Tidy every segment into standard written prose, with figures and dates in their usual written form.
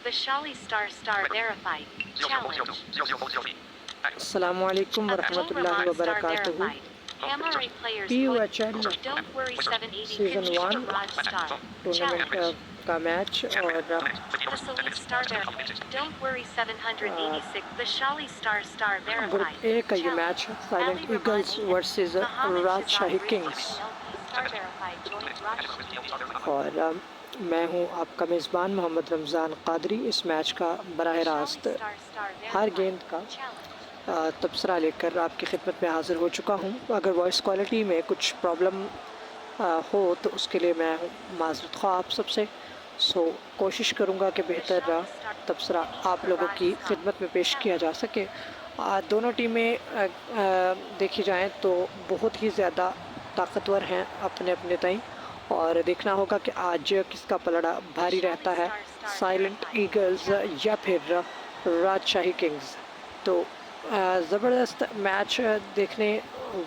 Vishali star verified. Challenge. Assalamu alaikum warahmatullahi wabarakatuh. Hamare players PUHL Don't worry 780 season finish 1 garage star. Tournament Challenge. का match और Vasily star verified. Don't worry 786 Vishali star verified. Group A का ये match है silent eagles versus राजशाही Kings और मैं हूं आपका मेज़बान मोहम्मद रमज़ान कादरी। इस मैच का बराह रास्त हर गेंद का तबसरा लेकर आपकी खिदमत में हाज़िर हो चुका हूं। अगर वॉइस क्वालिटी में कुछ प्रॉब्लम हो तो उसके लिए मैं माज़रत ख़्वाह आप सबसे। कोशिश करूंगा कि बेहतर तबसरा आप लोगों की खिदमत में पेश किया जा सके। दोनों टीमें देखी जाएं तो बहुत ही ज़्यादा ताकतवर हैं अपने अपने तय, और देखना होगा कि आज किसका पलड़ा भारी रहता है, साइलेंट ईगल्स या फिर राजशाही किंग्स। तो ज़बरदस्त मैच देखने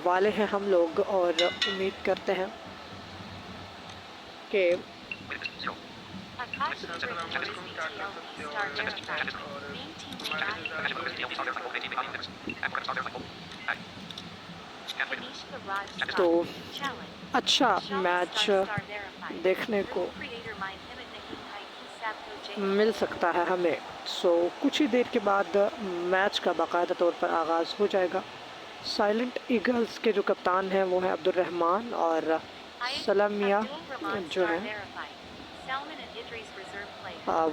वाले हैं हम लोग और उम्मीद करते हैं कि तो अच्छा मैच देखने को मिल सकता है हमें। कुछ ही देर के बाद मैच का बाकायदा तौर पर आगाज़ हो जाएगा। साइलेंट ईगल्स के जो कप्तान हैं वो हैं अब्दुर्रहमान, और सलामिया जो हैं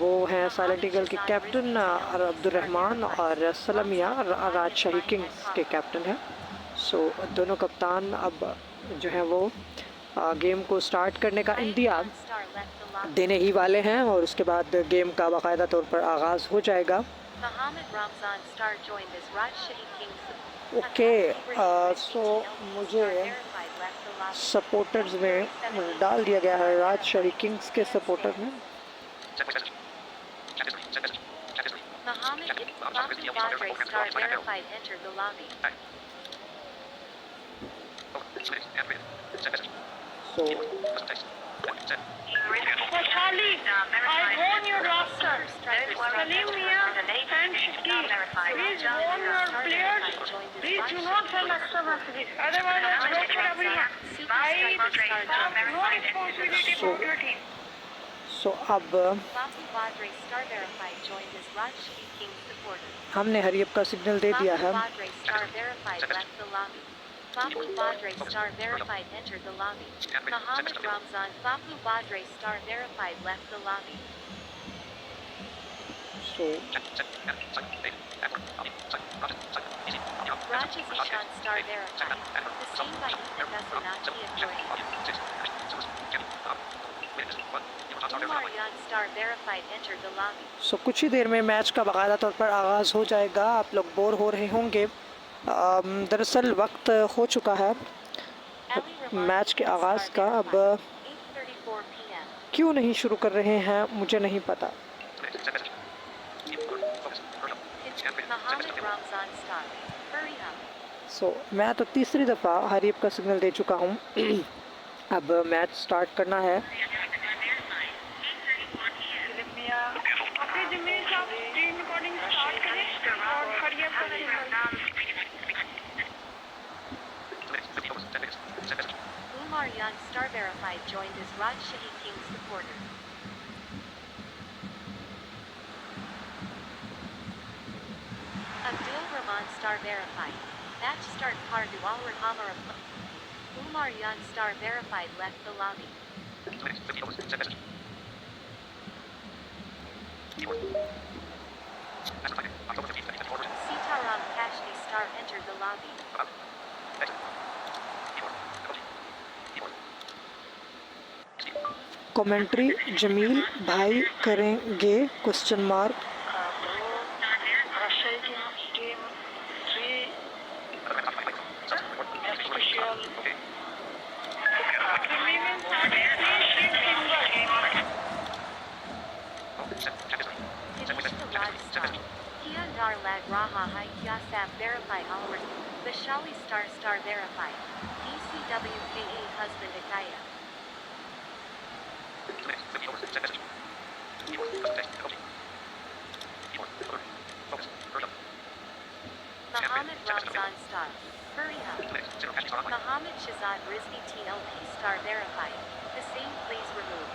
वो हैं साइलेंट ईगल के कैप्टन अब्दुर्रहमान, और सलामिया राजशाही किंग्स के कैप्टन हैं। दोनों कप्तान अब जो हैं वो गेम को स्टार्ट करने का इंदिया देने ही वाले हैं और उसके बाद गेम का बाकायदा तौर पर आगाज़ हो जाएगा। ओके, मुझे सपोर्टर्स में डाल दिया गया है राजशाही किंग्स के सपोर्टर में। Charlie, I won your roster. Salim Mia and Shakir. Please warn your players. Please do not send extra messages. Otherwise, I will block everyone. I have no responsibility for your team. अब हमने हरियप का signal दे दिया है। Bapu Badre star verified entered the lobby. Mohammed Ramzan Bapu Badre star verified left the lobby. Raja Zishan star verified. The same by Ethan Vesanaki and Jordan. Umar Yan star verified entered the lobby. कुछ ही देर में match का बाकायदा तौर पर आगाज़ हो जाएगा। आप लोग बोर हो रहे होंगे, दरअसल वक्त हो चुका है मैच के आगाज़ का। अब क्यों नहीं शुरू कर रहे हैं मुझे नहीं पता। मैं तो तीसरी दफ़ा हरीफ का सिग्नल दे चुका हूँ। अब मैच स्टार्ट करना है। Umar Yan star verified joined as Rajshahi King supporter. Abdul Rahman star verified. Match start Pardu Al Rahamara. Umar Yan star verified left the lobby. Sitaram Kashni star entered the lobby. Commentary Jameel भाई करेंगे question mark. Raha Hai Kyasab verified already. Vishali star verified. DCWKA husband Akaya. Shazad Rizvi TLP star verified. Hussein please remove.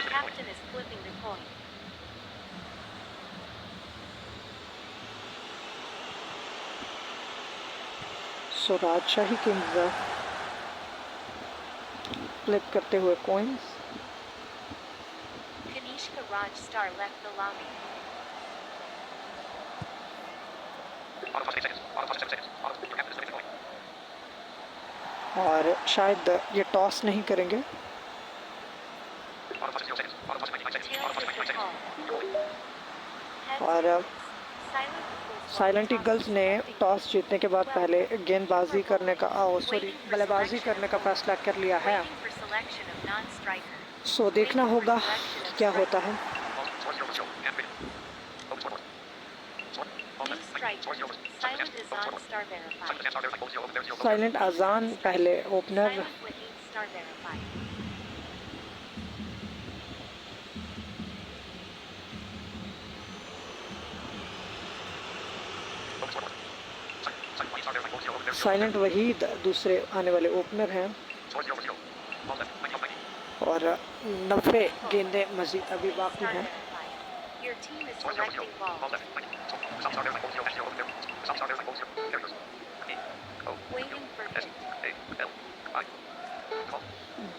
Captain is flipping the coin. सो राजशाही Kings flip करते हुए coins. Kanishka Raj star left the lobby. और शायद ये toss नहीं करेंगे। और silent eagles ने टॉस जीतने के बाद पहले गेंदबाजी करने का बल्लेबाजी करने का फैसला कर लिया है। सो देखना होगा क्या होता है। साइलेंट अजान पहले ओपनर। साइलेंट वहीद दूसरे आने वाले ओपनर हैं और 90 गेंदें मजीद अभी बाकी हैं।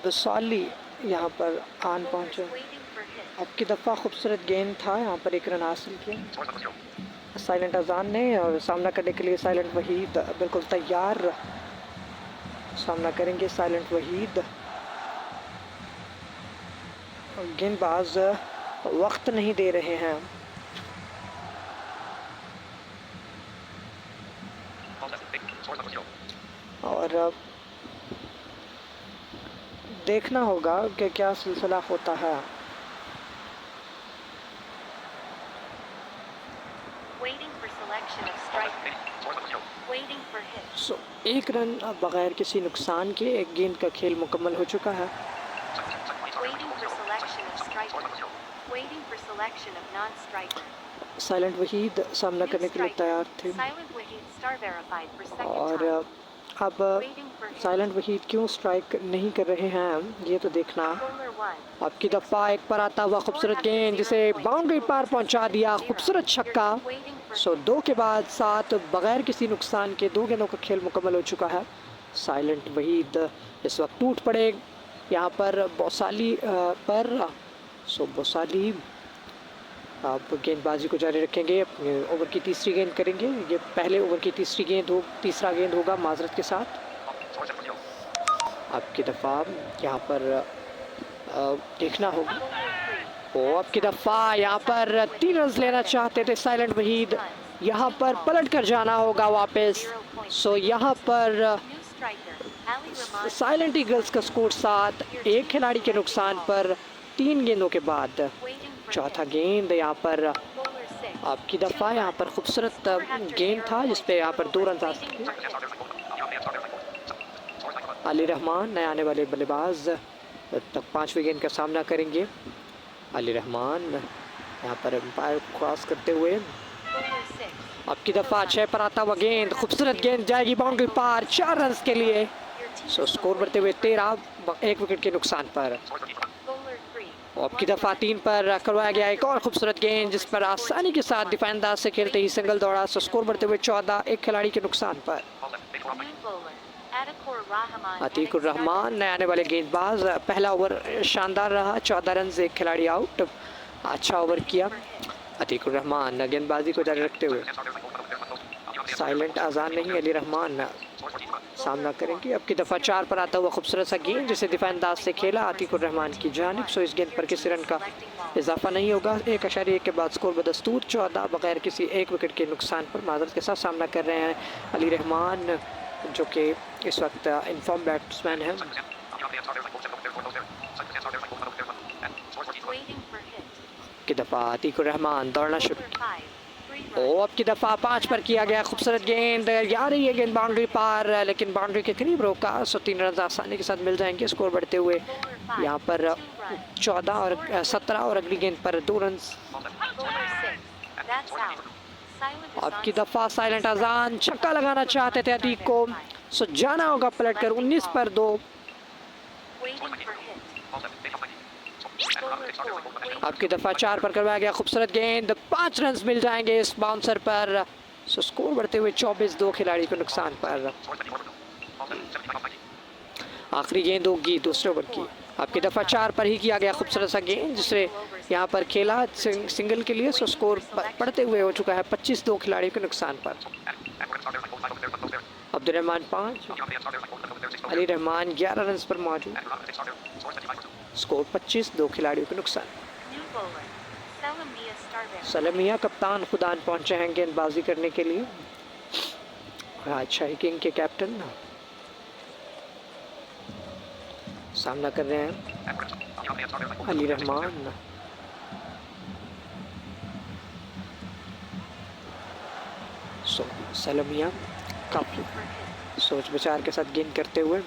बसाली यहाँ पर आन पहुँचे। अब की दफ़ा खूबसूरत गेंद था, यहाँ पर एक रन हासिल किया साइलेंट अजान ने। और सामना करने के लिए साइलेंट वहीद बिल्कुल तैयार सामना करेंगे। साइलेंट वहीद गेंदबाज वक्त नहीं दे रहे हैं। और देखना होगा कि क्या सिलसिला होता है। सो एक रन बगैर किसी नुकसान के एक गेंद का खेल मुकम्मल हो चुका है। साइलेंट वहीद सामना करने के लिए तैयार थे। और अब साइलेंट वहीद क्यों स्ट्राइक नहीं कर रहे हैं ये तो देखना। आपकी दफ़ा एक पर आता हुआ खूबसूरत गेंद जिसे बाउंड्री पार पहुंचा दिया, खूबसूरत छक्का। सो 2 के बाद 7 बगैर किसी नुकसान के 2 गेंदों का खेल मुकम्मल हो चुका है। साइलेंट वहीद इस वक्त टूट पड़े यहाँ पर बौसाली पर। सो बौसाली आप गेंदबाजी को जारी रखेंगे, अपने ओवर की तीसरी गेंद करेंगे। ये पहले ओवर की तीसरा गेंद होगा माजरत के साथ। आपकी दफ़ा यहाँ पर देखना होगा। ओ आपकी दफ़ा यहाँ पर 3 रन लेना चाहते थे साइलेंट वहीद, यहाँ पर पलट कर जाना होगा वापस। सो यहाँ पर साइलेंट ईगल्स का स्कोर 7, एक खिलाड़ी के नुकसान पर 3 गेंदों के बाद चौथा गेंद। यहाँ पर आपकी दफ़ा यहाँ पर खूबसूरत गेंद था जिसपे यहाँ पर 2 रन हासिल किए। अली रहमान नए आने वाले बल्लेबाज तक 5वीं गेंद का सामना करेंगे। अली रहमान यहाँ पर एम्पायर क्रॉस करते हुए। आपकी दफ़ा 6 पर आता हुआ गेंद, खूबसूरत गेंद जाएगी बाउंड्री पार 4 रन के लिए। सो स्कोर बढ़ते हुए 13, 1 विकेट के नुकसान पर। आपकी दफ़ा 3 पर करवाया गया एक और खूबसूरत गेंद जिस पर आसानी के साथ डिफेंस अंदाज से खेलते ही सिंगल दौड़ा। सो स्कोर बढ़ते हुए 14, 1 खिलाड़ी के नुकसान पर। अतीकुर रहमान नए आने वाले गेंदबाज। पहला ओवर शानदार रहा, 14 रन से 1 खिलाड़ी आउट। अच्छा ओवर किया अतीकुर रहमान गेंदबाजी को जारी रखते हुए। साइलेंट अजान नहीं, अली रहमान सामना करेंगे। अब की दफ़ा 4 पर आता हुआ खूबसूरत सा गेंद जिसे डिफेंस अंदाज से खेला अतीकुर रहमान की जानिब। सो इस गेंद पर किसी रन का इजाफा नहीं होगा। 1.1 के बाद स्कोर बदस्तूर 14 बगैर किसी 1 विकेट के नुकसान पर माजरत के साथ सामना कर रहे हैं अली रहमान जो कि इस वक्त इनफॉर्म बैट्समैन हैं। की दफ़ा अतीकुर रहमान दौड़ना शुरू। ओ अब की दफ़ा 5 पर किया गया खूबसूरत गेंद, आ रही है गेंद बाउंड्री पार, लेकिन बाउंड्री के करीब रोका। सो 3 रन आसानी के साथ मिल जाएंगे। स्कोर बढ़ते हुए यहाँ पर 14 और 17 और अगली गेंद पर 2 रन। अब की दफ़ा साइलेंट अजान, छक्का लगाना चाहते थे अतीक को। सो जाना होगा पलट कर 19 पर 2। अब की दफ़ा 4 पर करवाया गया खूबसूरत गेंद, 5 रन मिल जाएंगे इस बाउंसर पर। सो स्कोर बढ़ते हुए 24, 2 खिलाड़ी को नुकसान पर। आखिरी गेंद होगी दूसरे ओवर की। अब की दफ़ा 4 पर ही किया गया खूबसूरत सा गेंद, जिससे यहाँ पर खेला सिंगल के लिए। सो स्कोर बढ़ते हुए हो चुका है 25, 2 खिलाड़ी के नुकसान पर। अब्दुल रहमान 5, अली रहमान 11 रन पर मौजूद। स्कोर 25, 2 खिलाड़ियों के नुकसान। सलमिया कप्तान खुदान पहुंचे हैं गेंदबाजी करने के लिए। राजशाही किंग के कैप्टन सामना कर रहे हैं अली रहमान। सलमिया काफी सोच विचार के साथ गेंद करते हुए।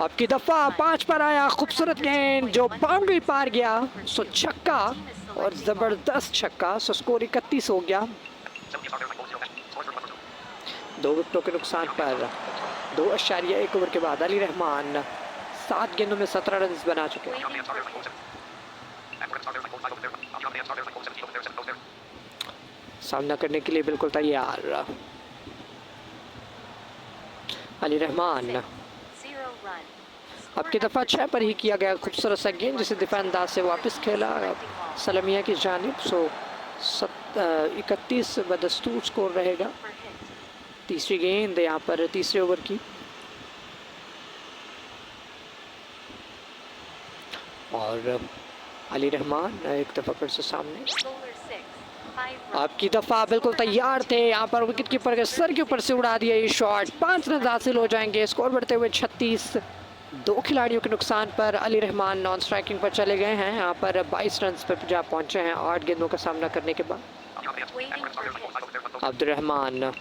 अब की दफ़ा 5 पर आया खूबसूरत गेंद जो बाउंड्री पार गया। सो छक्का और ज़बरदस्त छक्का। सो स्कोर 31 हो गया। 2 विकेटों के नुकसान पर 2.1 ओवर के बाद अली रहमान 7 गेंदों में 17 रन बना चुके हैं। सामना करने के लिए बिल्कुल तैयार अली रहमान। अब की दफ़ा 6 पर ही किया गया खूबसूरत सा गेंद, जिसे दिफा अंदाज से वापस खेला सलमिया की जानिब। सो 31 बदस्तूर स्कोर रहेगा। तीसरी गेंद यहाँ पर तीसरे ओवर की। और अली रहमान एक दफ़ा फिर से सामने। आपकी दफ़ा बिल्कुल तैयार थे, यहाँ पर विकेट कीपर के सर के ऊपर से उड़ा दिया ये शॉट। 5 रन हासिल हो जाएंगे। स्कोर बढ़ते हुए 36, 2 खिलाड़ियों के नुकसान पर। अली रहमान नॉन स्ट्राइकिंग पर चले गए हैं। यहाँ पर 22 रन पर जा पहुंचे हैं 8 गेंदों का सामना करने के बाद। अब्दुल रहमान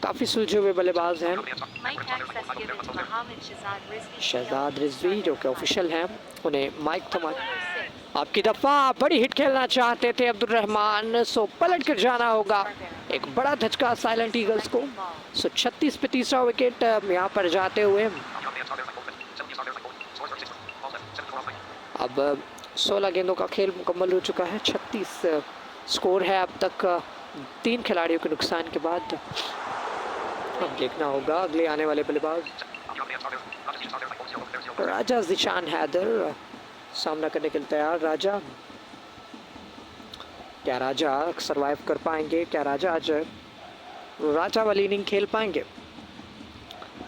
काफ़ी सुलझे हुए बल्लेबाज हैं। शहजाद रिजवी जो कि ऑफिशियल हैं, उन्हें माइक थमा। आपकी दफ़ा बड़ी हिट खेलना चाहते थे अब्दुल रहमान। सो पलट कर जाना होगा। एक बड़ा धचका साइलेंट ईगल्स को। सो 36 पे तीसरा विकेट यहाँ पर जाते हुए। अब 16 गेंदों का खेल मुकम्मल हो चुका है। 36 स्कोर है अब तक 3 खिलाड़ियों के नुकसान के बाद। अब देखना होगा अगले आने वाले बल्लेबाज। राजा ज़िशान हैदर सामना करने के लिए तैयार। राजा, क्या राजा सरवाइव कर पाएंगे? क्या राजा आज राजा वाली इनिंग खेल पाएंगे?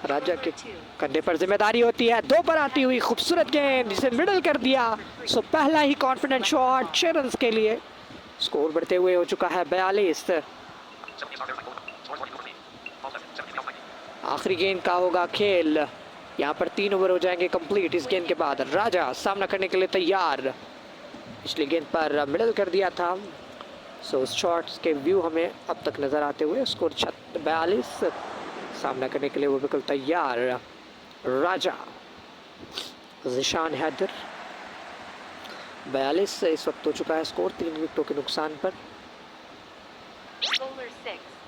राजा के कंधे पर जिम्मेदारी होती है। 2 पर आती हुई खूबसूरत गेंद, जिसे मिडल कर दिया। सो पहला ही कॉन्फिडेंट शॉट 6 रन के लिए। स्कोर बढ़ते हुए हो चुका है 42। आखिरी गेंद का होगा खेल। यहाँ पर 3 ओवर हो जाएंगे कंप्लीट इस गेंद के बाद। राजा सामना करने के लिए तैयार। पिछली गेंद पर मिडल कर दिया था। सो शॉट्स के व्यू हमें अब तक नज़र आते हुए। स्कोर 42। सामना करने के लिए वो बिल्कुल तैयार राजा ज़िशान हैदर। 42 इस वक्त हो चुका है स्कोर 3 विकेटों के नुकसान पर।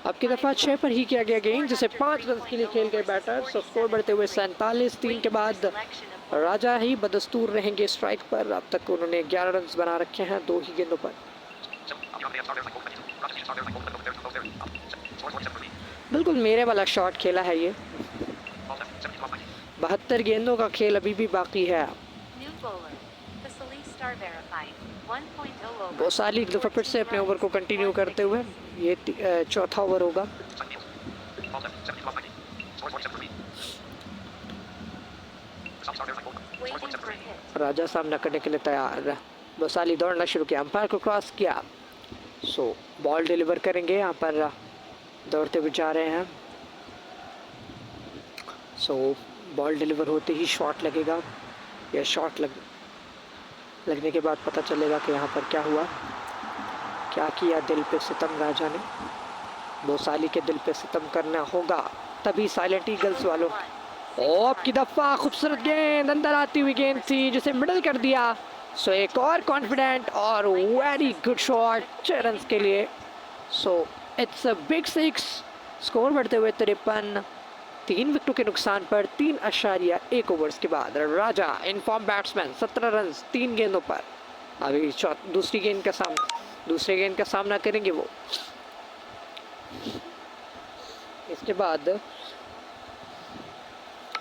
अब की दफ़ा 6 पर ही किया गया गेंद, जिसे 5 रन के लिए खेल गए बैटर। सो स्कोर बढ़ते हुए 47। 3 के बाद राजा ही बदस्तूर रहेंगे स्ट्राइक पर। अब तक उन्होंने 11 रन बना रखे हैं 2 ही गेंदों पर। बिल्कुल मेरे वाला शॉट खेला है ये। 72 गेंदों का खेल अभी भी बाकी है। बोसाली एक दफ़ा फिर से अपने ओवर को कंटिन्यू करते हुए। ये 4था ओवर होगा। राजा सामना करने के लिए तैयार। बोसाली दौड़ना शुरू किया, अंपायर को क्रॉस किया। सो बॉल डिलीवर करेंगे। यहाँ पर दौड़ते हुए जा रहे हैं। सो बॉल डिलीवर होते ही शॉट लगेगा। यह शॉट लगने के बाद पता चलेगा कि यहाँ पर क्या हुआ। क्या किया दिल पे सितम राजा ने, बोसाली के दिल पे सितम करना होगा तभी साइलेंट ईगल्स वालों। ओप की दफ़ा खूबसूरत गेंद अंदर आती हुई गेंद थी जिसे मिडल कर दिया। सो एक और कॉन्फिडेंट और वेरी गुड शॉट 6 रन के लिए। So it's a big 6। Score बढ़ते हुए 53, 3 विकेटों के नुकसान पर 3.1 ओवर्स के बाद राजा इनफॉर्म बैट्समैन 17 रन 3 गेंदों पर। अभी दूसरे गेंद का सामना करेंगे वो। इसके बाद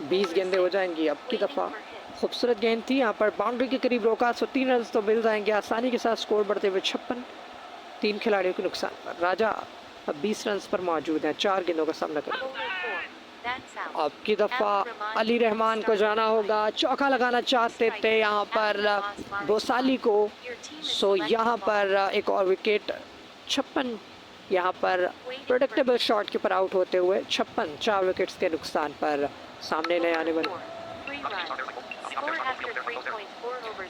20 गेंदें हो जाएंगी। अब की दफ़ा खूबसूरत गेंद थी, यहाँ पर बाउंड्री के करीब रोका। सो 3 रन तो मिल जाएंगे आसानी के साथ। स्कोर बढ़ते हुए 56, 3 खिलाड़ियों के नुकसान पर राजा अब 20 रन पर मौजूद है, 4 गेंदों का सामना करेंगे। अब की दफ़ा अली रहमान को जाना होगा, चौका लगाना चाहते थे यहाँ पर बोसाली को। सो यहाँ पर एक और विकेट। 56 यहाँ पर प्रोडक्टेबल शॉट के ऊपर आउट होते हुए 56, 4 विकेट्स के नुकसान पर सामने नए आने वाले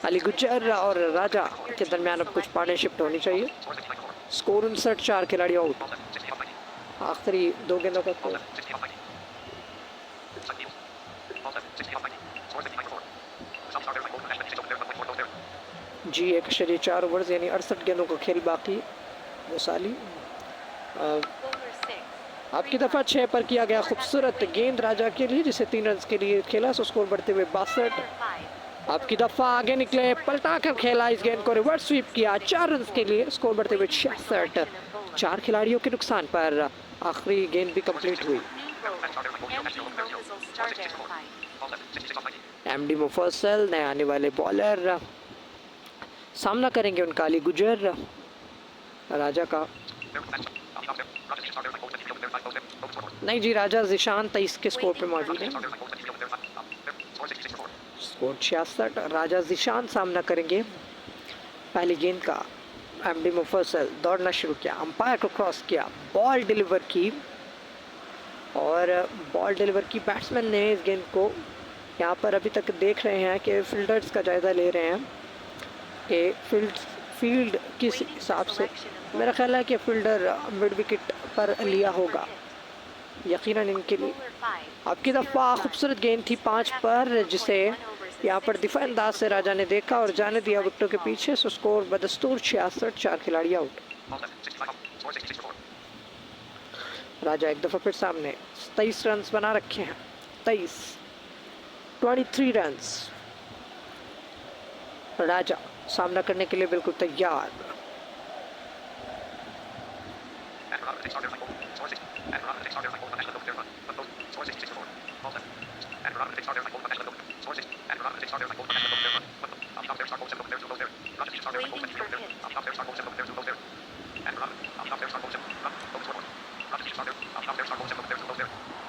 अली गुज्जर और राजा के दरमियान अब कुछ पार्टनरशिप होनी चाहिए। स्कोर 59, 4 खिलाड़ी आउट। आखिरी 2 गेंदों का स्कोर। जी 1.4 ओवर्स यानी 68 गेंदों का खेल बाकी। वसाली आपकी दफ़ा 6 पर किया गया खूबसूरत गेंद राजा के लिए जिसे 3 रन के लिए खेला। सो स्कोर बढ़ते हुए 62। आपकी दफ़ा आगे निकले, पलटा कर खेला, इस गेंद को रिवर्स स्वीप किया 4 रन के लिए। स्कोर बढ़ते हुए 66, 4 खिलाड़ियों के नुकसान पर आखिरी गेंद भी कंप्लीट हुई। एमडी मुफस्सल नए आने वाले बॉलर, सामना करेंगे उनका अली गुज्जर राजा का। नहीं जी, राजा जिशान 23 के स्कोर पे मौजूद है। स्कोर 66, राजा जिशान सामना करेंगे पहली गेंद का। एमडी मुफस्सल दौड़ना शुरू किया, अंपायर को क्रॉस किया, बॉल डिलीवर की और बॉल डिलीवर की बैट्समैन ने इस गेंद को यहाँ पर अभी तक देख रहे हैं कि फील्डर्स का जायज़ा ले रहे हैं कि फील्ड किस हिसाब से। मेरा ख्याल है कि फील्डर मिड विकेट पर लिया होगा यकीनन इनके लिए। आपकी दफ़ा खूबसूरत गेंद थी 5 पर जिसे यहाँ पर दिफा अंदाज से राजा ने देखा और जाने दिया विकेटों के पीछे। सो स्कोर बदस्तूर 66, 4 खिलाड़ी आउट। राजा एक दफ़ा फिर सामने 23 रन बना रखे हैं। 23 रन। राजा सामना करने के लिए बिल्कुल तैयार।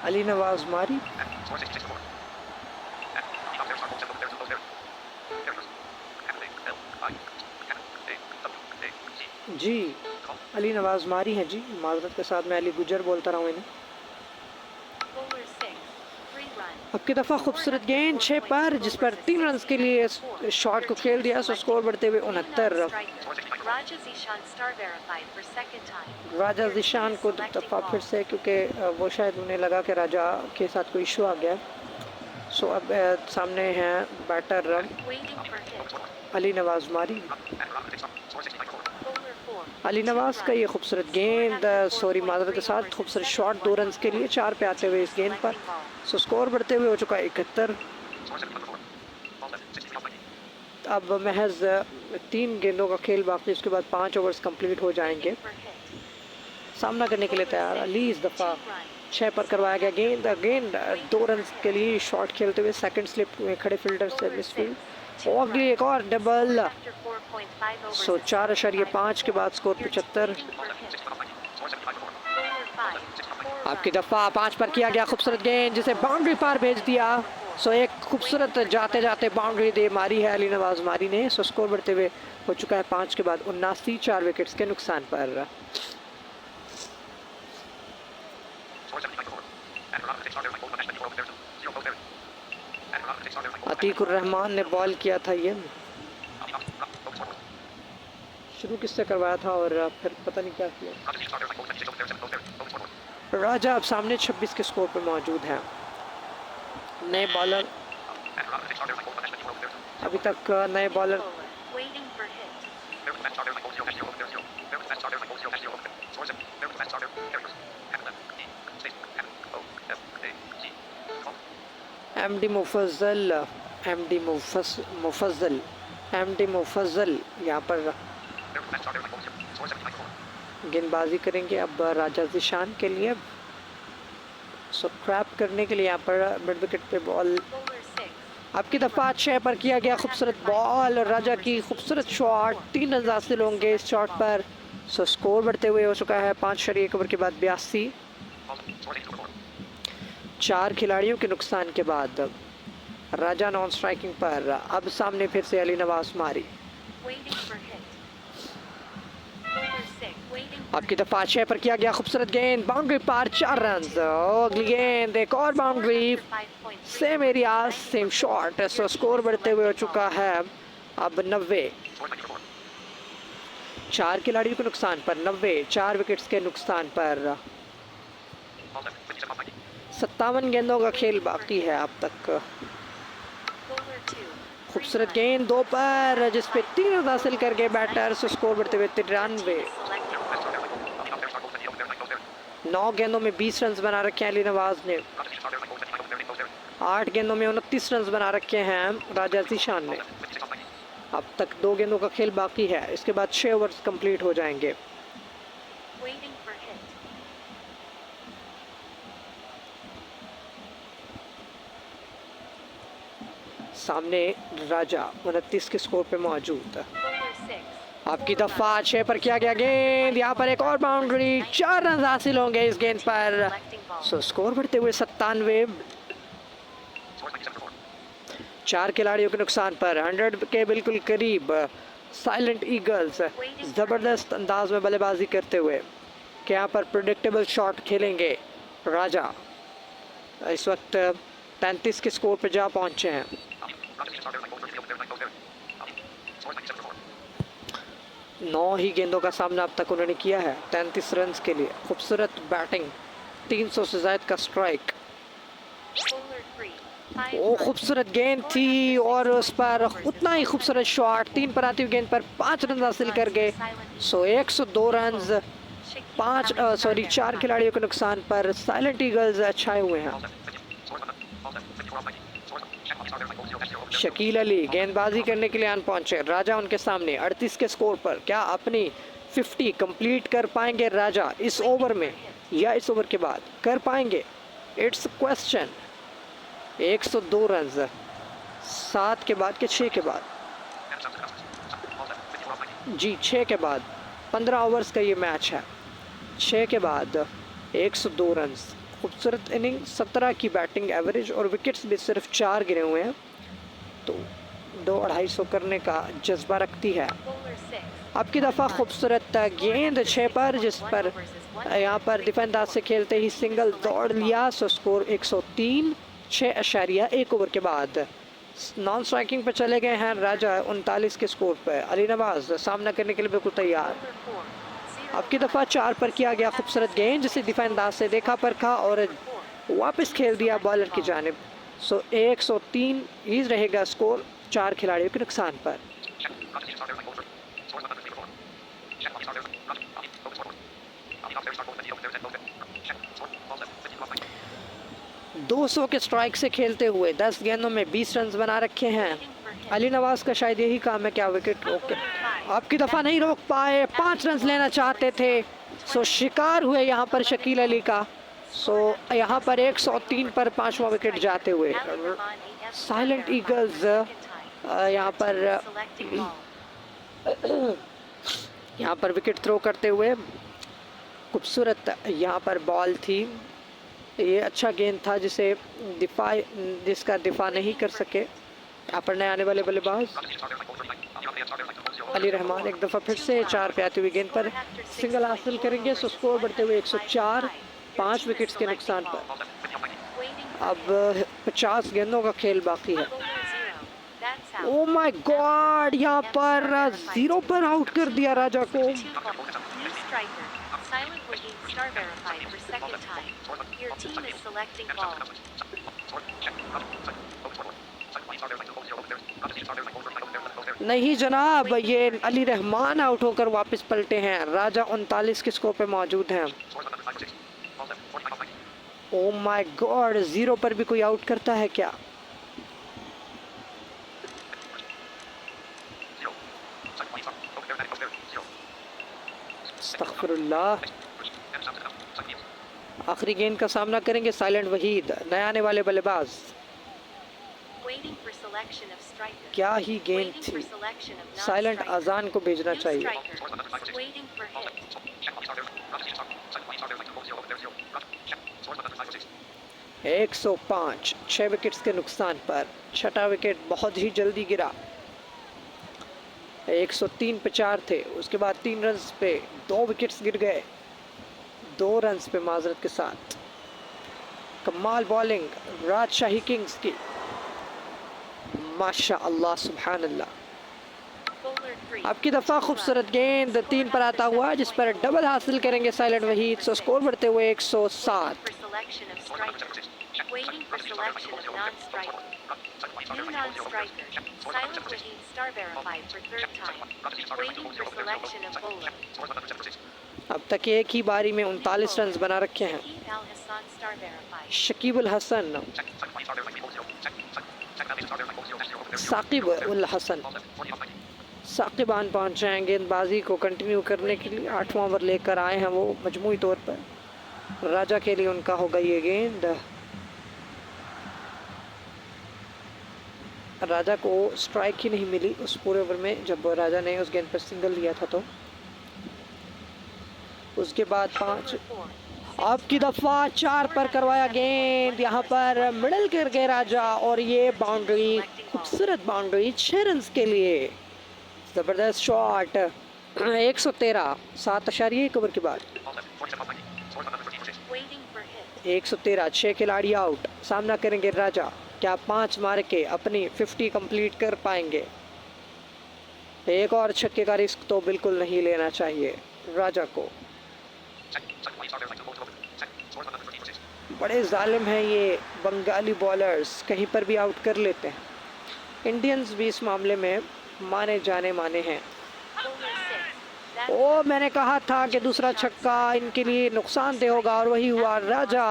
अली नवाज मारी जी, अली नवाज मारी है जी, माजरत के साथ मैं अली गुज्जर बोलता रहा हूँ इन्हें। अब की दफ़ा खूबसूरत गेंद 6 पर जिस पर 3 रन के लिए शॉट को खेल दिया। सो स्कोर बढ़ते हुए 69। राजा जिशान को दफ़ा फिर से, क्योंकि वो शायद उन्हें लगा कि राजा के साथ कोई इशू आ गया। सो अब सामने हैं बैटर अली नवाज मारी। अली नवाज का ये खूबसूरत गेंद, सॉरी माजरत के साथ खूबसूरत शॉट 2 रन के लिए 4 पे आते हुए इस गेंद पर। सो स्कोर बढ़ते हुए हो चुका है 71। अब महज 3 गेंदों का खेल बाकी, उसके बाद 5 ओवर्स कंप्लीट हो जाएंगे। सामना करने के लिए तैयार अली। इस दफ़ा 6 पर करवाया गया गेंद 2 रन के लिए शॉट खेलते हुए सेकंड स्लिप में खड़े फील्डर से मिसफील्ड और अगली एक और डबल। सो 4.5 के बाद स्कोर 75। आपकी दफ़ा 5 पर किया गया खूबसूरत गेंद जिसे बाउंड्री पार भेज दिया। सो एक खूबसूरत जाते जाते बाउंड्री दे मारी है अली नवाज मारी ने। सो स्कोर बढ़ते हुए हो चुका है 5 के बाद 79, 4 विकेट्स के नुकसान पर। अतीकुर रहमान ने बॉल किया था ये। शुरू किससे करवाया था और फिर पता नहीं क्या किया। राजा अब सामने 26 के स्कोर पर मौजूद हैं। नए बॉलर अभी तक नए bowler Waiting for hit. MD Mufazzal यहाँ पर गेंदबाजी करेंगे अब राजा ज़ीशान के लिए। सो ट्रैप करने के लिए यहाँ पर मिड विकेट पे बॉल Bowler 6. आपकी दफ़ा 6 पर किया गया खूबसूरत बॉल और राजा की खूबसूरत शॉट 3 रन हासिल होंगे इस शॉट पर। सो स्कोर बढ़ते हुए हो चुका है 5 ओवर के बाद 82। 4 खिलाड़ियों के नुकसान के बाद राजा नॉन स्ट्राइकिंग पर। अब सामने फिर से अली नवाज मारी। Waiting for hit. Bowler 6. Waiting for आपकी दफ़ा 6 पर किया गया खूबसूरत गेंद बाउंड्री पार 4 रन। अगली गेंद एक और boundary 5.3. Same area same shot. सो स्कोर बढ़ते हुए हो चुका है अब 90। 4 खिलाड़ियों के नुकसान पर 90। 4 विकेट्स के नुकसान पर 57 गेंदों का खेल बाकी है अब तक। Bowler 2. खूबसूरत गेंद 2 पर जिस पे 3 रन हासिल कर गए बैटर। सो स्कोर बढ़ते हुए 93। 9 गेंदों में 20 रन बना रखे हैं अली नवाज ने। 8 गेंदों में 29 रन बना रखे हैं राजा ज़ीशान ने। अब तक 2 गेंदों का खेल बाकी है। इसके बाद 6 ओवर्स कंप्लीट हो जाएंगे। Waiting for hit. सामने राजा 29 के स्कोर पे मौजूद। Bowler 6. आपकी दफ़ा 6 पर किया गया गेंद यहाँ पर एक और बाउंड्री 4 रन हासिल होंगे इस गेंद पर। Collecting ball. सो स्कोर बढ़ते हुए 97। 4 खिलाड़ियों के नुकसान पर 100 के बिल्कुल करीब साइलेंट ईगल्स ज़बरदस्त अंदाज में बल्लेबाजी करते हुए कि यहाँ पर प्रेडिक्टेबल शॉट खेलेंगे राजा। इस वक्त 33 के स्कोर पर जा पहुँचे हैं। 9 ही गेंदों का सामना अब तक उन्होंने किया है 33 रन के लिए। खूबसूरत बैटिंग 300 से ज़ायद का स्ट्राइक। Bowler 3. 5 वो runs. खूबसूरत गेंद थी और उस पर उतना ही खूबसूरत शॉट 3 पर आती हुई गेंद पर 5 रन हासिल कर गए। सो 102 रन 4 खिलाड़ियों के नुकसान पर साइलेंट ईगल्स छाए हुए हैं। शकील अली गेंदबाजी करने के लिए आन पहुंचे। राजा उनके सामने 38 के स्कोर पर। क्या अपनी 50 कंप्लीट कर पाएंगे राजा इस ओवर में या इस ओवर के बाद कर पाएंगे? It's question. 102 रन 7 के बाद के 6 के बाद जी 6 के बाद 15 ओवर्स का ये मैच है। 6 के बाद 102 रन। खूबसूरत इनिंग 17 की बैटिंग एवरेज और विकेट्स भी सिर्फ 4 गिरे हुए हैं तो 2-250 करने का जज्बा रखती है। Bowler 6. आपकी दफ़ा खूबसूरत गेंद 6 पर जिस पर यहाँ पर डिफेंडर से खेलते ही सिंगल दौड़ लिया। सो स्कोर 103 6.1 ओवर के बाद नॉन स्ट्राइकिंग पर चले गए हैं राजा 39 के स्कोर पर। अली नवाज सामना करने के लिए बिल्कुल तैयार। Bowler 4. 0. आपकी दफ़ा 4 पर किया गया खूबसूरत गेंद जिसे डिफेंडर से देखा परखा और वापस खेल दिया बॉलर की जानिब। सो 103 ही रहेगा स्कोर 4 खिलाड़ियों के नुकसान पर। 200 के स्ट्राइक से खेलते हुए 10 गेंदों में 20 रन बना रखे हैं अली नवाज का। शायद यही काम है क्या विकेट रोक आपकी दफ़ा नहीं रोक पाए। 5 रन लेना चाहते थे। सो शिकार हुए यहाँ पर शकील अली का। सो यहाँ पर 103 पर 5वां विकेट जाते हुए साइलेंट ईगल्स यहाँ पर विकेट थ्रो करते हुए खूबसूरत यहाँ पर बॉल थी। ये अच्छा गेंद था जिसका दिफा नहीं कर सके। यहाँ पर नए आने वाले बल्लेबाज अली रहमान एक दफ़ा फिर से 4 पे आती हुई गेंद पर सिंगल हासिल करेंगे। सो स्कोर बढ़ते हुए 104 5 विकेट्स के नुकसान पर। अब 50 गेंदों का खेल बाकी है। out. ओ माय गॉड, यहाँ पर जीरो पर आउट कर दिया राजा को। 2 balls. New striker. Silent Wahid star verified for second time. Your team is selecting ball. नहीं जनाब, ये अली रहमान आउट होकर वापस पलटे हैं। राजा 39 के स्कोर पे मौजूद हैं। ओ माय गॉड, जीरो पर भी कोई आउट करता है क्या? अस्तगफिरुल्लाह। आखिरी गेंद का सामना करेंगे साइलेंट वहीद, नए आने वाले बल्लेबाज। Waiting for selection of striker. क्या ही गेंद Waiting for थी। selection of silent non-striker. अजान को भेजना New चाहिए। striker. Waiting for hit. 105, 6 wickets के नुकसान पर छठा विकेट बहुत ही जल्दी गिरा। 103 पे 4 थे, उसके बाद 3 रन्स पे 2 विकेट्स गिर गए। 2 रन्स पे माजरत के साथ। कमाल बॉलिंग राजशाही किंग्स की, माशा अल्लाह सुभान अल्लाह। Bowler 3. आपकी दफा खूबसूरत गेंद 3 पर आता हुआ, जिस पर डबल हासिल करेंगे साइलेंट वहीद। सो स्कोर बढ़ते हुए 107। For selection of striker. Waiting for selection of non-striker. New non-striker. Silent Wahid star verified for third time. Waiting for selection of bowler. अब तक एक ही बारी में 39 रन बना रखे हैं। Shakib Al Hassan star verified. Shakib उल हसन, साकिब उल हसन, साकिबान पहुंचे हैं। गेंदबाजी को कंटिन्यू करने के लिए 8वां ओवर लेकर आए हैं वो मजमूई तौर पर। राजा के लिए उनका होगा ये गेंद। राजा को स्ट्राइक ही नहीं मिली उस पूरे ओवर में, जब राजा ने उस गेंद पर सिंगल लिया था। तो उसके बाद 5 Bowler 4. आपकी दफा 4 पर करवाया गेंद, यहाँ पर मिडल कर गए राजा, और ये बाउंड्री, खूबसूरत बाउंड्री 6 रन के लिए। ज़बरदस्त शॉट। 113, 7.1 ओवर के बाद Waiting for hit. 113, 6 खिलाड़ी आउट। सामना करेंगे राजा, क्या 5 मार के अपनी 50 कंप्लीट कर पाएंगे? एक और छक्के का रिस्क तो बिल्कुल नहीं लेना चाहिए राजा को। बड़े जालिम हैं ये बंगाली बॉलर्स, कहीं पर भी आउट कर लेते हैं। इंडियंस भी इस मामले में माने जाने माने हैं। Bowler 6. That ओ, मैंने कहा था कि दूसरा छक्का इनके लिए नुकसानदेह होगा, और वही हुआ। राजा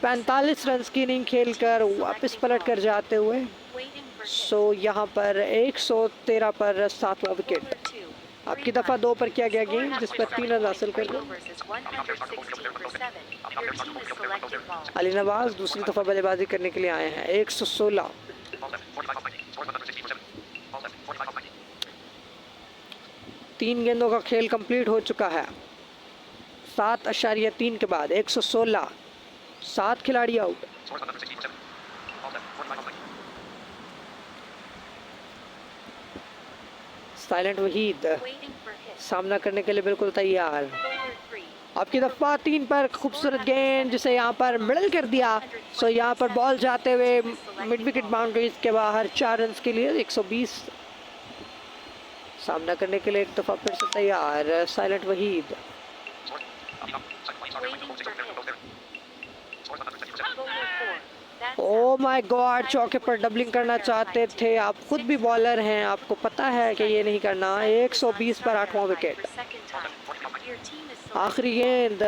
45 रन की इनिंग खेलकर वापस पलट कर जाते हुए। waiting for hit. सो यहाँ पर 113 पर 7वां विकेट। Bowler 2. आपकी दफ़ा 2 पर किया गया गेंद, जिस पर 3 रन हासिल कर 3 गए। overs is 116 for 7. Your team is selecting ball. Ali Nawaz दूसरी दफ़ा बल्लेबाजी करने के लिए आए हैं। 116। 3 गेंदों का खेल कंप्लीट हो चुका है। 7.3 के बाद 116, 7 खिलाड़ी out. Silent Waheed Waiting for hit. सामना करने के लिए बिल्कुल तैयार। Bowler 3. आपकी दफ़ा 3 पर खूबसूरत गेंद, जिसे यहाँ पर मिडल कर दिया। सो यहाँ पर बॉल जाते हुए मिड विकेट बाउंड्रीज के बाहर 4 रन के लिए 120। सामना करने के लिए एक दफ़ा फिर से तैयार silent Waheed. Waiting for hit. Bowler 4. That's O my God, चौके पर डबलिंग करना चाहते थे। आप खुद भी बॉलर हैं, आपको पता है कि ये नहीं करना। 120 पर 8वां wicket. for second time. Your team is selecting आखिरी गेंद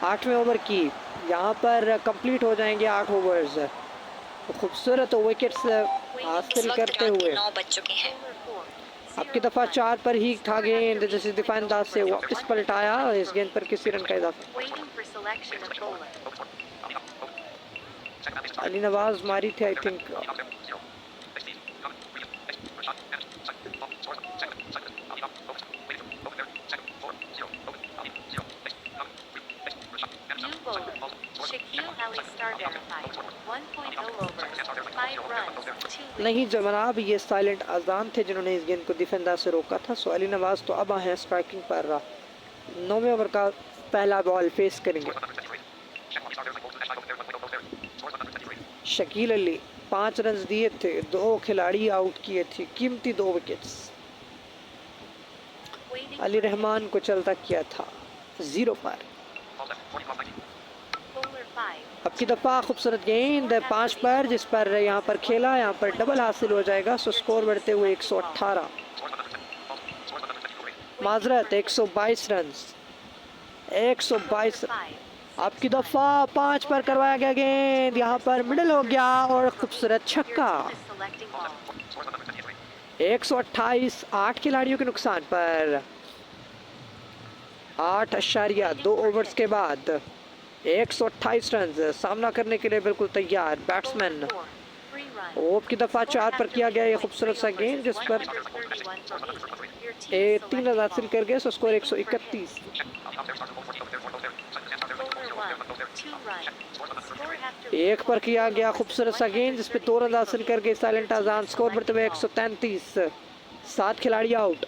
8वें ओवर की, यहाँ पर कंप्लीट हो जाएंगे 8 ओवर्स। खूबसूरत विकेट्स हासिल करते हुए 9 बज चुके हैं। Bowler 4. आपकी दफ़ा 4 पर ही था गेंद, जैसे दिफा अंदाज से वापस पलटाया। इस गेंद पर किसी रन का इजाफा। Waiting for selection of bowler. Ali Nawaz मारी थी I think. New bowler. Shaquille Ali star verified. 1.0 overs. 5 runs. 2 नहीं जनाब, ये साइलेंट अजान थे जिन्होंने इस गेंद को दिफेंदा से रोका था। सो अली नवाज तो अब हैं स्ट्राइकिंग पर। 9वें ओवर का पहला बॉल फेस करेंगे। शकील अली 5 रन दिए थे, 2 खिलाड़ी आउट किए थे, कीमती 2 wickets Waiting Ali for Rahman को चलता किया था 0 पर। bowler 5. अब की दफ़ा खूबसूरत गेंद 5 पर, जिस पर यहाँ पर खेला, यहाँ पर डबल हासिल हो जाएगा। सो स्कोर बढ़ते हुए 118, माजरत 122 रन, 122। 5. आपकी दफ़ा 5 पर करवाया गया गेंद, यहाँ पर मिडल हो गया और खूबसूरत Your छक्का। team is selecting ball. 128, 8 खिलाड़ियों के नुकसान पर, 8.2 ओवर्स के बाद 128 रन सामना करने के लिए बिल्कुल तैयार बैट्समैन। Bowler 4. 3 runs. ओप की दफ़ा 4 पर किया गया ये खूबसूरत सा गेंद, जिस पर 131 for 8. Your team A is 3 run selecting हासिल ball. कर गए। So score 131। Bowler 1. 2 runs. Score after 1 पर किया गया खूबसूरत सा गेंद, जिस पे 2 रन हासिल कर गए साइलेंट आजान। स्कोर बढ़ते हुए 133, 7 खिलाड़ी आउट,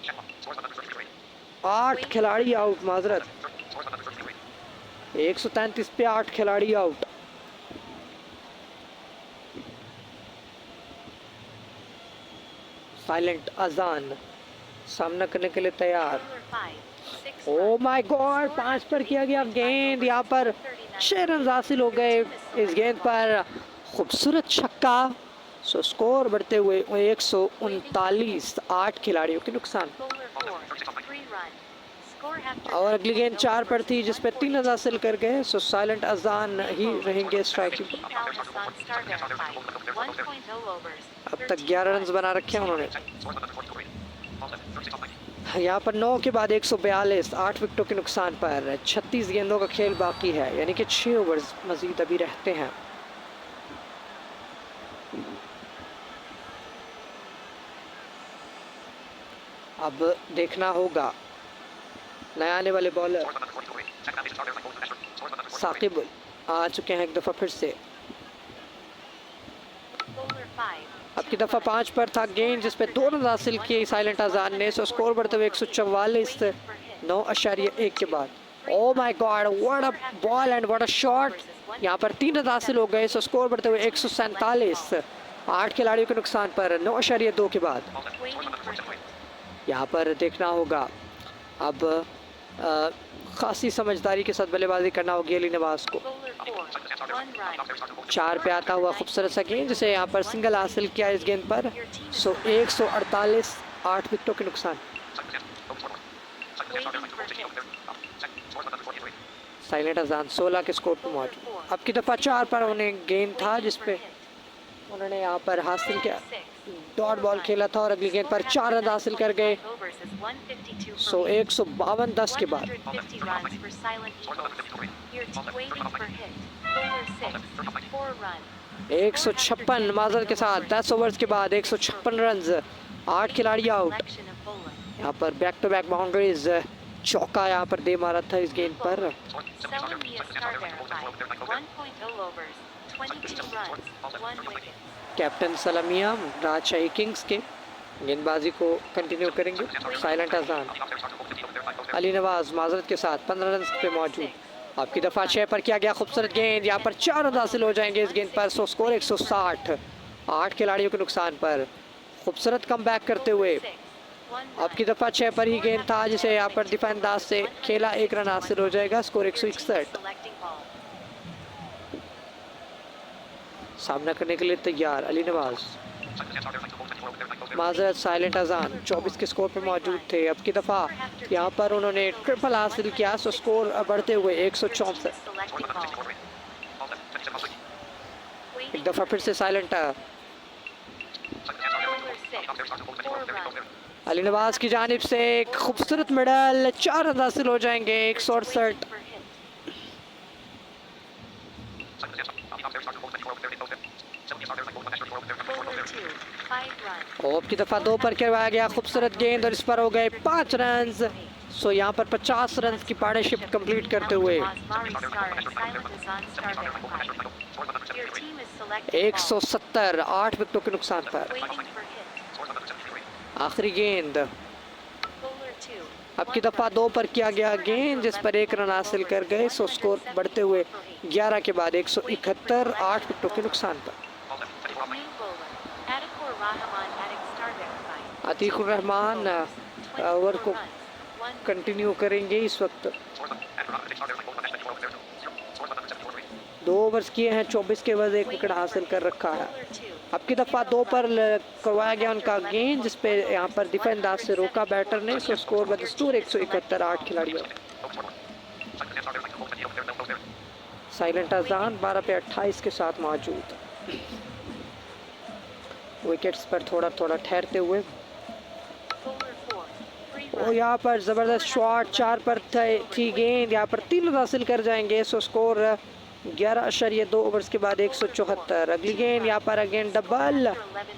8 खिलाड़ी आउट, माजरत 133 पे 8 खिलाड़ी आउट। साइलेंट अजान सामना करने के लिए तैयार। Bowler 5. 6 ओ runs. माय गॉड, 5 पर किया गया गेंद, यहाँ पर 6 रन हासिल हो गए इस गेंद पर, खूबसूरत छक्का। सो स्कोर बढ़ते हुए 139, 8 खिलाड़ियों के नुकसान। Bowler 4. 3 runs. Score after और अगली गेंद 4 पर थी, जिस पे 3 रन हासिल कर गए। सो साइलेंट अजान ही रहेंगे स्ट्राइकिंग पर। Keep out Hassan Star verified. 1.0 overs. अब तक 11 रन बना रखे हैं उन्होंने। यहाँ पर 9 के बाद 142, 8 विकेटों के नुकसान पर, 36 गेंदों का खेल बाकी है, यानी कि 6 ओवर्स मजीद अभी रहते हैं। अब देखना होगा नया आने वाले बॉलर साकिब आ चुके हैं एक दफ़ा फिर से। Bowler 5. अब की दफ़ा 5 पर था गेंद, जिस पे 2 रन हासिल किए साइलेंट आजान ने। सो स्कोर बढ़ते हुए 144, 9.1 के बाद। ओ my God, what a ball and what a shot. यहाँ पर 3 रन हासिल हो गए। सो स्कोर बढ़ते हुए 147, 8 खिलाड़ियों के नुकसान पर, 9.2 के बाद। Waiting for hit. यहाँ पर देखना होगा अब खासी समझदारी के साथ बल्लेबाजी करना होगी अली नवाज को। Bowler 4. 1 run. 4 पे आता हुआ खूबसूरत सा गेंद, जिसे यहाँ पर सिंगल हासिल किया इस गेंद पर। सो 148, 8 विकेटों के नुकसान। Waiting for hit. साइलेंट अजान 16 के स्कोर पर मौजूद। अब की दफ़ा 4 पर उन्हें गेंद था, जिस पे उन्होंने यहाँ पर हासिल किया, डॉट बॉल खेला था और अगली गेंद पर 4 रन हासिल कर गए। सो 152, 10 के बाद। 156 माजर के साथ 10 ओवर्स के बाद 156 रन, 8 खिलाड़ी आउट। यहाँ पर बैक टू बैक बाउंड्रीज, चौका यहाँ पर दे मारा था इस गेंद पर। कैप्टन सलामिया राजशाही किंग्स के गेंदबाजी को कंटिन्यू करेंगे। साइलेंट अजान अली नवाज माजरत के साथ 15 रन पे मौजूद। आपकी दफ़ा 6 पर किया गया खूबसूरत गेंद, यहाँ पर 4 रन हासिल हो जाएंगे इस गेंद पर। सो स्कोर 160, 8 खिलाड़ियों के नुकसान पर, खूबसूरत कम बैक करते हुए। आपकी दफ़ा 6 पर ही गेंद था, जिसे यहाँ पर दिफा अंदाज से खेला, 1 रन हासिल हो जाएगा। स्कोर 161। सामना करने के लिए तैयार अली नवाज, माजरत साइलेंट अजान 24 के स्कोर पर मौजूद थे। अब की दफ़ा यहाँ पर उन्होंने ट्रिपल हासिल किया। सो स्कोर बढ़ते हुए 164। एक दफ़ा फिर से साइलेंट अली नवाज की जानिब से एक खूबसूरत मेडल, 4 रन हासिल हो जाएंगे। 168। ओप की दफ़ा 2 पर करवाया गया खूबसूरत गेंद और इस पर हो गए 5 रन। सो यहाँ पर 50 रन की पार्टनरशिप कंप्लीट करते हुए 170, 8 विकेटों के नुकसान पर। आखिरी गेंद अब की दफ़ा 2 पर किया गया गेंद, जिस पर 1 रन हासिल कर गए। सो स्कोर बढ़ते हुए 11 के बाद 171, 8 विकेटों के नुकसान पर। अतीकुर रहमान ओवर को कंटिन्यू करेंगे इस वक्त। 2 ओवर्स किए हैं, 24 के बाद 1 विकेट हासिल कर रखा है। अब की दफ़ा 2 पर करवाया गया उनका गेंद, जिसपे यहाँ पर डिफेंस अंदाज से रोका बैटर ने। सो स्कोर बदस्तूर 171, 8 खिलाड़ियों। साइलेंट अजान 12 पे 28 के साथ मौजूद। विकेट्स पर थोड़ा थोड़ा ठहरते हुए, और यहाँ पर ज़बरदस्त शॉट, 4 पर थी गेंद, यहाँ पर 3 रन हासिल कर जाएंगे। सो स्कोर 11.2 ओवर्स के बाद 174। अगली गेंद यहाँ पर अगेन डबल,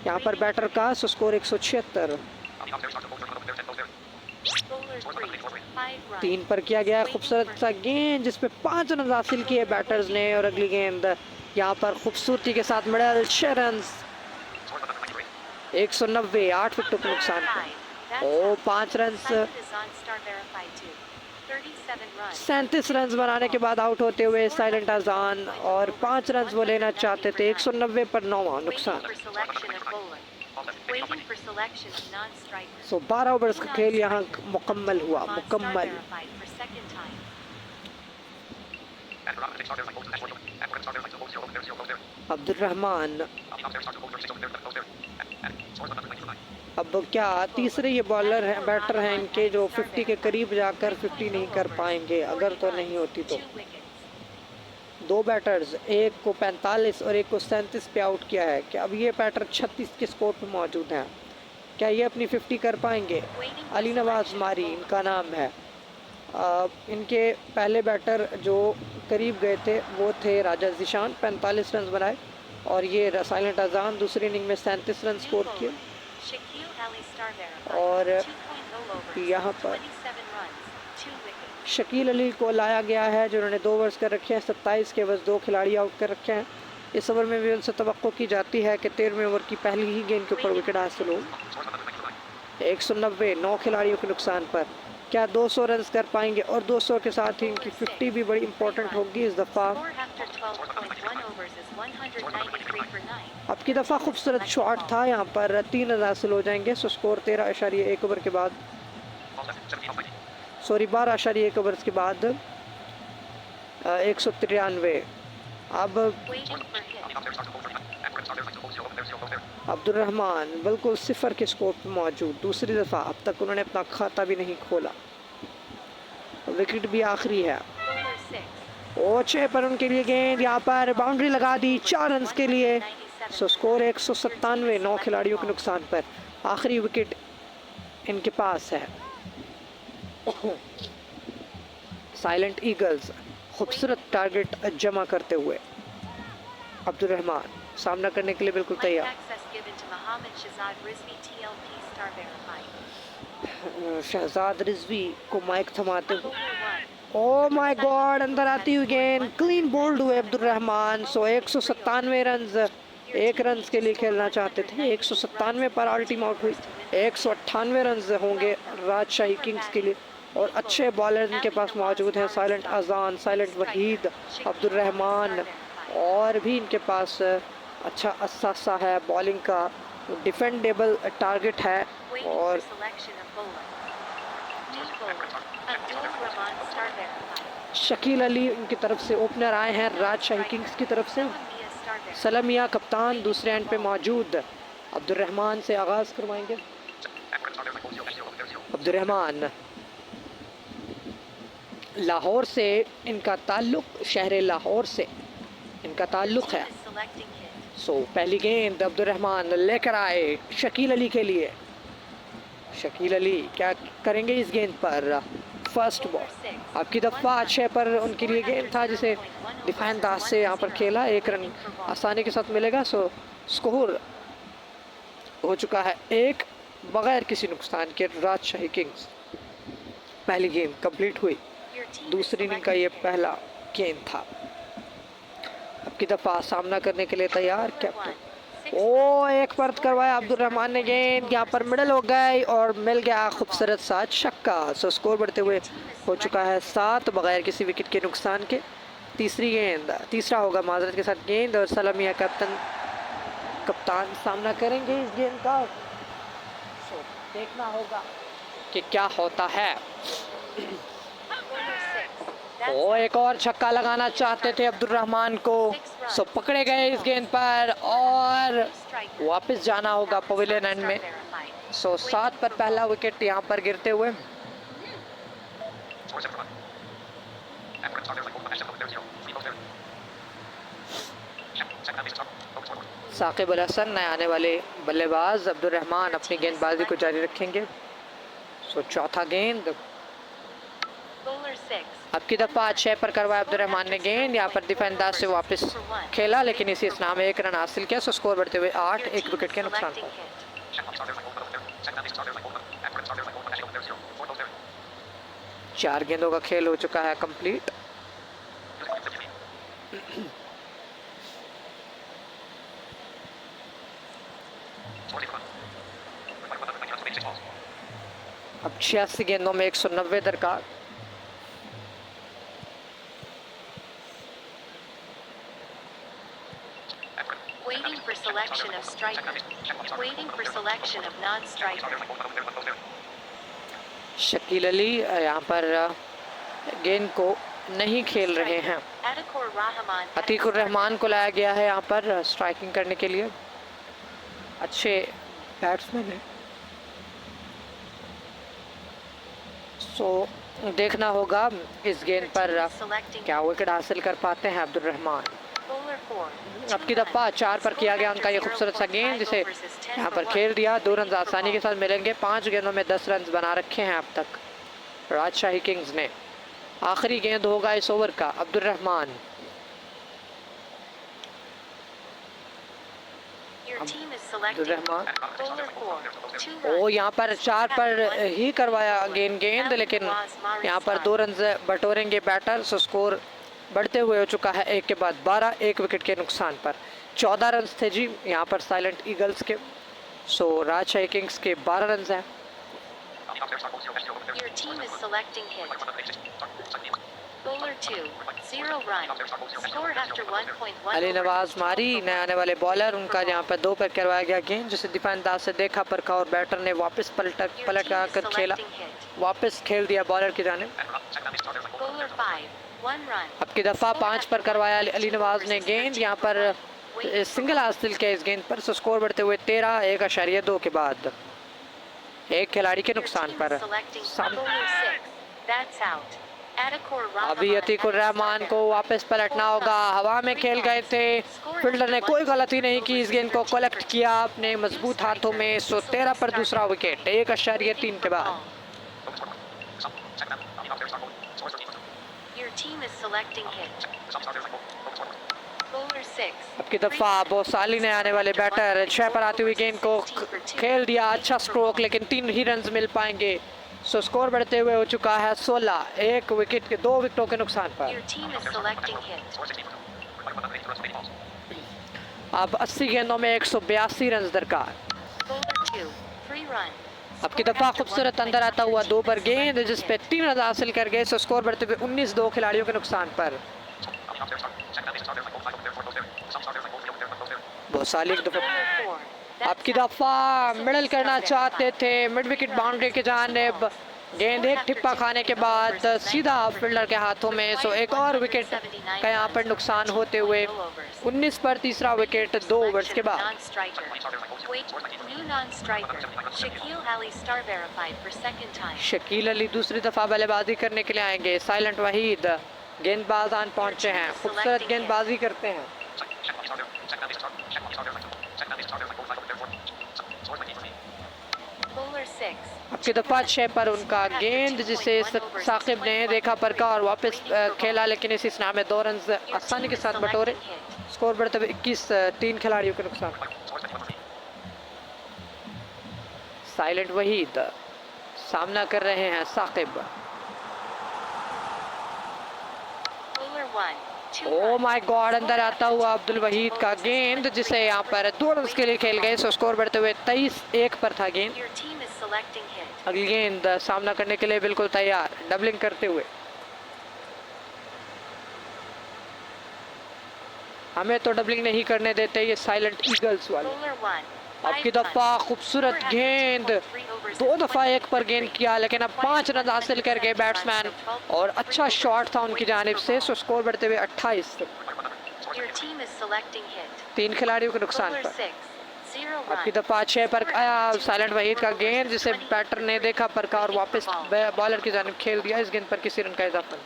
यहाँ पर बैटर का। So score 176। 3 पर किया गया खूबसूरत सा गेंद, जिसपे 5 रन हासिल किए बैटर्स ने। और अगली गेंद यहाँ पर खूबसूरती के साथ मिडल, 6 रन, 190, 8 विकेटों के नुकसान पर। ओ 5 रन, 37 रन बनाने के बाद आउट होते हुए साइलेंट अजान, और 5 रन वो लेना चाहते थे। 190 पर 9 नुकसान। सो 12 ओवर्स का खेल यहाँ मुकम्मल हुआ, मुकम्मल। अब्दुल रहमान अब क्या तीसरे ये बॉलर हैं, बैटर हैं इनके, जो 50 के करीब जाकर 50 नहीं कर पाएंगे अगर तो नहीं होती तो। 2 बैटर्स, एक को 45 और एक को 37 पे आउट किया है। क्या अब ये बैटर 36 के स्कोर पे मौजूद हैं? क्या ये अपनी 50 कर पाएंगे? अली नवाज मारी इनका नाम है। इनके पहले बैटर जो करीब गए थे वो थे राजा ज़िशान, 45 रन बनाए। और ये साइलेंट अजान दूसरी इनिंग में 37 रन स्कोर किए। और यहाँ पर शकील अली को लाया गया है, जिन्होंने 2 ओवर्स कर रखे हैं। 27 के बस 2 खिलाड़ी आउट कर रखे हैं। इस ओवर में भी उनसे तवक्को की जाती है कि 13वें ओवर की पहली ही गेंद के ऊपर विकेट हासिल हो। 190, 9 खिलाड़ियों के नुकसान पर। क्या 200 रन कर पाएंगे? और 200 के साथ ही इनकी 50 भी बड़ी इंपॉर्टेंट होगी इस दफ़ा। अब की दफ़ा खूबसूरत शॉट था, यहाँ पर 3 रन हासिल हो जाएंगे। सो स्कोर 13.1 ओवर के बाद, सॉरी 12.1 ओवर्स के बाद 193। अब अब्दुल रहमान बिल्कुल 0 के स्कोर पर मौजूद। दूसरी दफ़ा अब तक उन्होंने अपना खाता भी नहीं खोला। विकेट भी आखिरी है। ओ 6 पर उनके लिए गेंद, यहाँ पर बाउंड्री लगा दी 4 रन के लिए। सो स्कोर 197, 9 खिलाड़ियों के नुकसान पर। आखिरी विकेट इनके पास है। साइलेंट ईगल्स खूबसूरत टारगेट जमा करते हुए। अब्दुल रहमान सामना करने के लिए बिल्कुल तैयार। शहजाद रिजवी को माइक थमाते हुए, ओ माय गॉड, अंदर आती हुई गेंद, क्लीन बोल्ड हुए अब्दुल रहमान। सो 197 रन, 1 रन के लिए खेलना चाहते थे। 197 पर ऑल टीम आउट हुई। 198 रन होंगे राजशाही किंग्स के लिए। और अच्छे बॉलर इनके पास मौजूद हैं, साइलेंट अजान, साइलेंट वहीद, अब्दुल रहमान, और भी इनके पास अच्छा असासा है बॉलिंग का। डिफेंडेबल टारगेट है। और शकील अली इनकी तरफ से ओपनर आए हैं राजशाही किंग्स की तरफ से। सलमिया कप्तान दूसरे एंड पे मौजूद। अब्दुल रहमान से आगाज़ करवाएंगे। अब्दुल रहमान लाहौर से इनका ताल्लुक़, शहर लाहौर से इनका ताल्लुक़ है। सो पहली गेंद अब्दुल रहमान लेकर आए शकील अली के लिए। शकील अली क्या करेंगे इस गेंद पर? First ball. अब की दफ़ा 6 पर उनके लिए गेंद था, जिसे डिफेंस अंदाज से यहाँ पर खेला। 1 रन आसानी के साथ मिलेगा। सो स्कोर हो चुका है 1 बगैर किसी नुकसान के। राजशाही किंग्स पहली गेंद कंप्लीट हुई। दूसरी इनिंग का ये पहला गेंद था। अब की दफ़ा सामना करने के लिए तैयार कैप्टन। ओ 1 पर करवाया अब्दुल रहमान ने गेंद, यहाँ पर मिडल हो गई और मिल गया खूबसूरत सा छक्का। सो स्कोर बढ़ते हुए हो चुका है 7 बगैर किसी विकेट के नुकसान के। तीसरी गेंद, तीसरा होगा माजरत के साथ गेंद, और सलामिया कप्तान सामना करेंगे इस गेंद का। देखना होगा कि क्या होता है। Bowler 6. That's वो out. एक और छक्का लगाना चाहते थे अब्दुल रहमान को, सो पकड़े गए इस गेंद पर और वापस जाना होगा पवेलियन एंड में। सो 7 पर पहला विकेट यहाँ पर गिरते हुए। साकिब अल हसन नए आने वाले बल्लेबाज अब्दुल रहमान अपनी गेंदबाजी को जारी रखेंगे। सो चौथा गेंद Bowler 6. अब की दफा 6 पर करवाया अब्दुल रहमान ने गेंद, यहाँ पर डिफेंडर से वापस खेला लेकिन इसी स्नाह में 1 रन हासिल किया। सो स्कोर बढ़ते हुए 8, Your 1 team विकेट is के नुकसान selecting पर। hit. 4 गेंदों का खेल हो चुका है कंप्लीट। अब 86 गेंदों में 190 दरकार। Waiting for selection of striker. Waiting for selection of non-striker. Shakeel Ali यहाँ पर गेंद को नहीं खेल रहे हैं। Atikor Rahman. अतीकुर रहमान को लाया गया है यहाँ पर स्ट्राइकिंग करने के लिए। अच्छे बैट्समैन हैं। सो देखना होगा इस गेंद पर Selecting क्या विकेट हासिल कर पाते हैं अब्दुल रहमान। Bowler 4. अब की दफा 4 पर किया गया उनका ये खूबसूरत सा गेंद, जिसे यहाँ पर खेल दिया। 2 रन आसानी के साथ मिलेंगे। 5 गेंदों में 10 रन बना रखे हैं अब तक राजशाही किंग्स ने। आखिरी गेंद होगा इस ओवर का Abdul Rahman. Your team is Abdul selecting Rahman Bowler 4. 2 O runs. यहाँ पर 4 पर ही करवाया गेंद लेकिन यहाँ पर 2 रन बटोरेंगे बैटर। सो स्कोर बढ़ते हुए हो चुका है 1 के बाद 12, 1 विकेट के नुकसान पर। 14 रन थे जी यहाँ पर साइलेंट ईगल्स के। सो राजशाही किंग्स के 12 रन हैं। Your team is selecting hit. Bowler 2. 0 run. Score after 1.1. Ali Nawaz मारी नए आने वाले बॉलर, उनका यहाँ पर 2 पर करवाया गया गेंद, जिसे डिफेंडर से देखा परखा और बैटर ने वापस पलट कर खेला, वापस खेल दिया बॉलर की जानिब। Bowler 5. 1 run. अब की दफ़ा 5 पर करवाया अली नवाज ने गेंद, यहाँ पर सिंगल हासिल किया इस गेंद पर। सो स्कोर बढ़ते हुए 13, 1.2 के बाद 1 खिलाड़ी के नुकसान पर। अभी अतीकुर रहमान को वापस पलटना होगा। हवा में खेल गए थे, फील्डर ने कोई गलती नहीं की, इस गेंद को कलेक्ट किया अपने मजबूत हाथों में। सो 13 पर दूसरा विकेट 1.3 के बाद। Your team is selecting hit. Bowler 6. अब की दफा बोसाली ने आने वाले बैटर 6 पर आती हुई गेंद को खेल दिया। अच्छा स्ट्रोक, लेकिन 3 ही रन मिल पाएंगे। सो स्कोर बढ़ते हुए हो चुका है 16, 1 विकेट के 2 विकेटों के नुकसान पर। Your team is selecting hit. अब 80 गेंदों में 182 रन दरकार। Bowler 2. 3 runs. अब की दफा खूबसूरत अंदर आता हुआ 2 पर गेंद, जिस पे 3 रन हासिल कर गए। सो स्कोर बढ़ते हुए 19, 2 खिलाड़ियों के नुकसान पर। बोसाली की दफा Bowler 4. अब की दफा मिडल करना चाहते थे, मिड विकेट बाउंड्री के जानिब। गेंद एक ठिप्पा खाने के बाद सीधा फील्डर के हाथों में। सो एक और विकेट का यहाँ पर नुकसान होते हुए 19 पर तीसरा विकेट 2 ओवर्स के बाद। शकील अली दूसरी दफा बल्लेबाजी करने के लिए आएंगे। साइलेंट वहीद गेंदबाज आन पहुंचे हैं, खूबसूरत गेंदबाजी करते हैं। अब की दफा 6 पर उनका गेंद, जिसे साकिब ने देखा परखा और वापस खेला, लेकिन इसी स्नाह में 2 रन आसानी के साथ बटोरे। स्कोर बढ़ते हुए 21, 3 खिलाड़ियों के नुकसान। साइलेंट वहीद सामना कर रहे हैं साकिब। ओ माय गॉड, अंदर आता हुआ अब्दुल वहीद का गेंद, जिसे यहाँ पर 2 रन के लिए खेल गए। सो स्कोर बढ़ते हुए 23, 1 पर था गेंद। अगली गेंद सामना करने के लिए बिल्कुल तैयार, डबलिंग करते हुए। हमें तो डबलिंग नहीं करने देते ये साइलेंट ईगल्स वाले। की दफ़ा खूबसूरत गेंद, 2 दफ़ा एक पर गेंद किया लेकिन अब 5 रन हासिल कर गए बैट्समैन और अच्छा शॉट था उनकी जानिब से। सो स्कोर बढ़ते हुए 28। Your team is selecting hit. 3 खिलाड़ियों के नुकसान Bowler पर। 6. 0 अब की runs. दफ़ा 6 पर आया साइलेंट वहीद का गेंद, जिसे बैटर ने देखा पर का और वापस बॉलर की जानिब खेल दिया। इस गेंद पर किसी रन का इजाफा नहीं।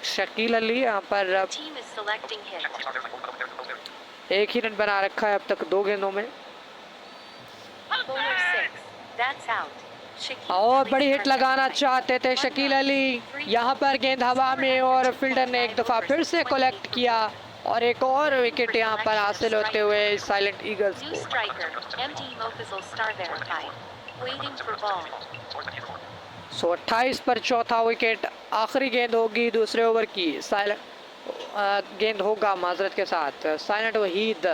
शकील अली यहाँ पर Team is selecting hit. एक ही रन बना रखा है अब तक 2 गेंदों में। Bowler 6. That's out. Shaquille और Ali's बड़ी हिट first लगाना strike. चाहते थे शकील अली, यहाँ पर गेंद हवा में और फील्डर ने एक दफ़ा फिर से कलेक्ट किया और एक और विकेट यहाँ पर हासिल होते हुए साइलेंट ईगल्स New को। striker, MD Mofazal star verified. Waiting for ball. सो 28 पर चौथा विकेट। आखिरी गेंद होगी दूसरे ओवर की। साइलेंट गेंद होगा माजरत के साथ। साइलेंट वहीद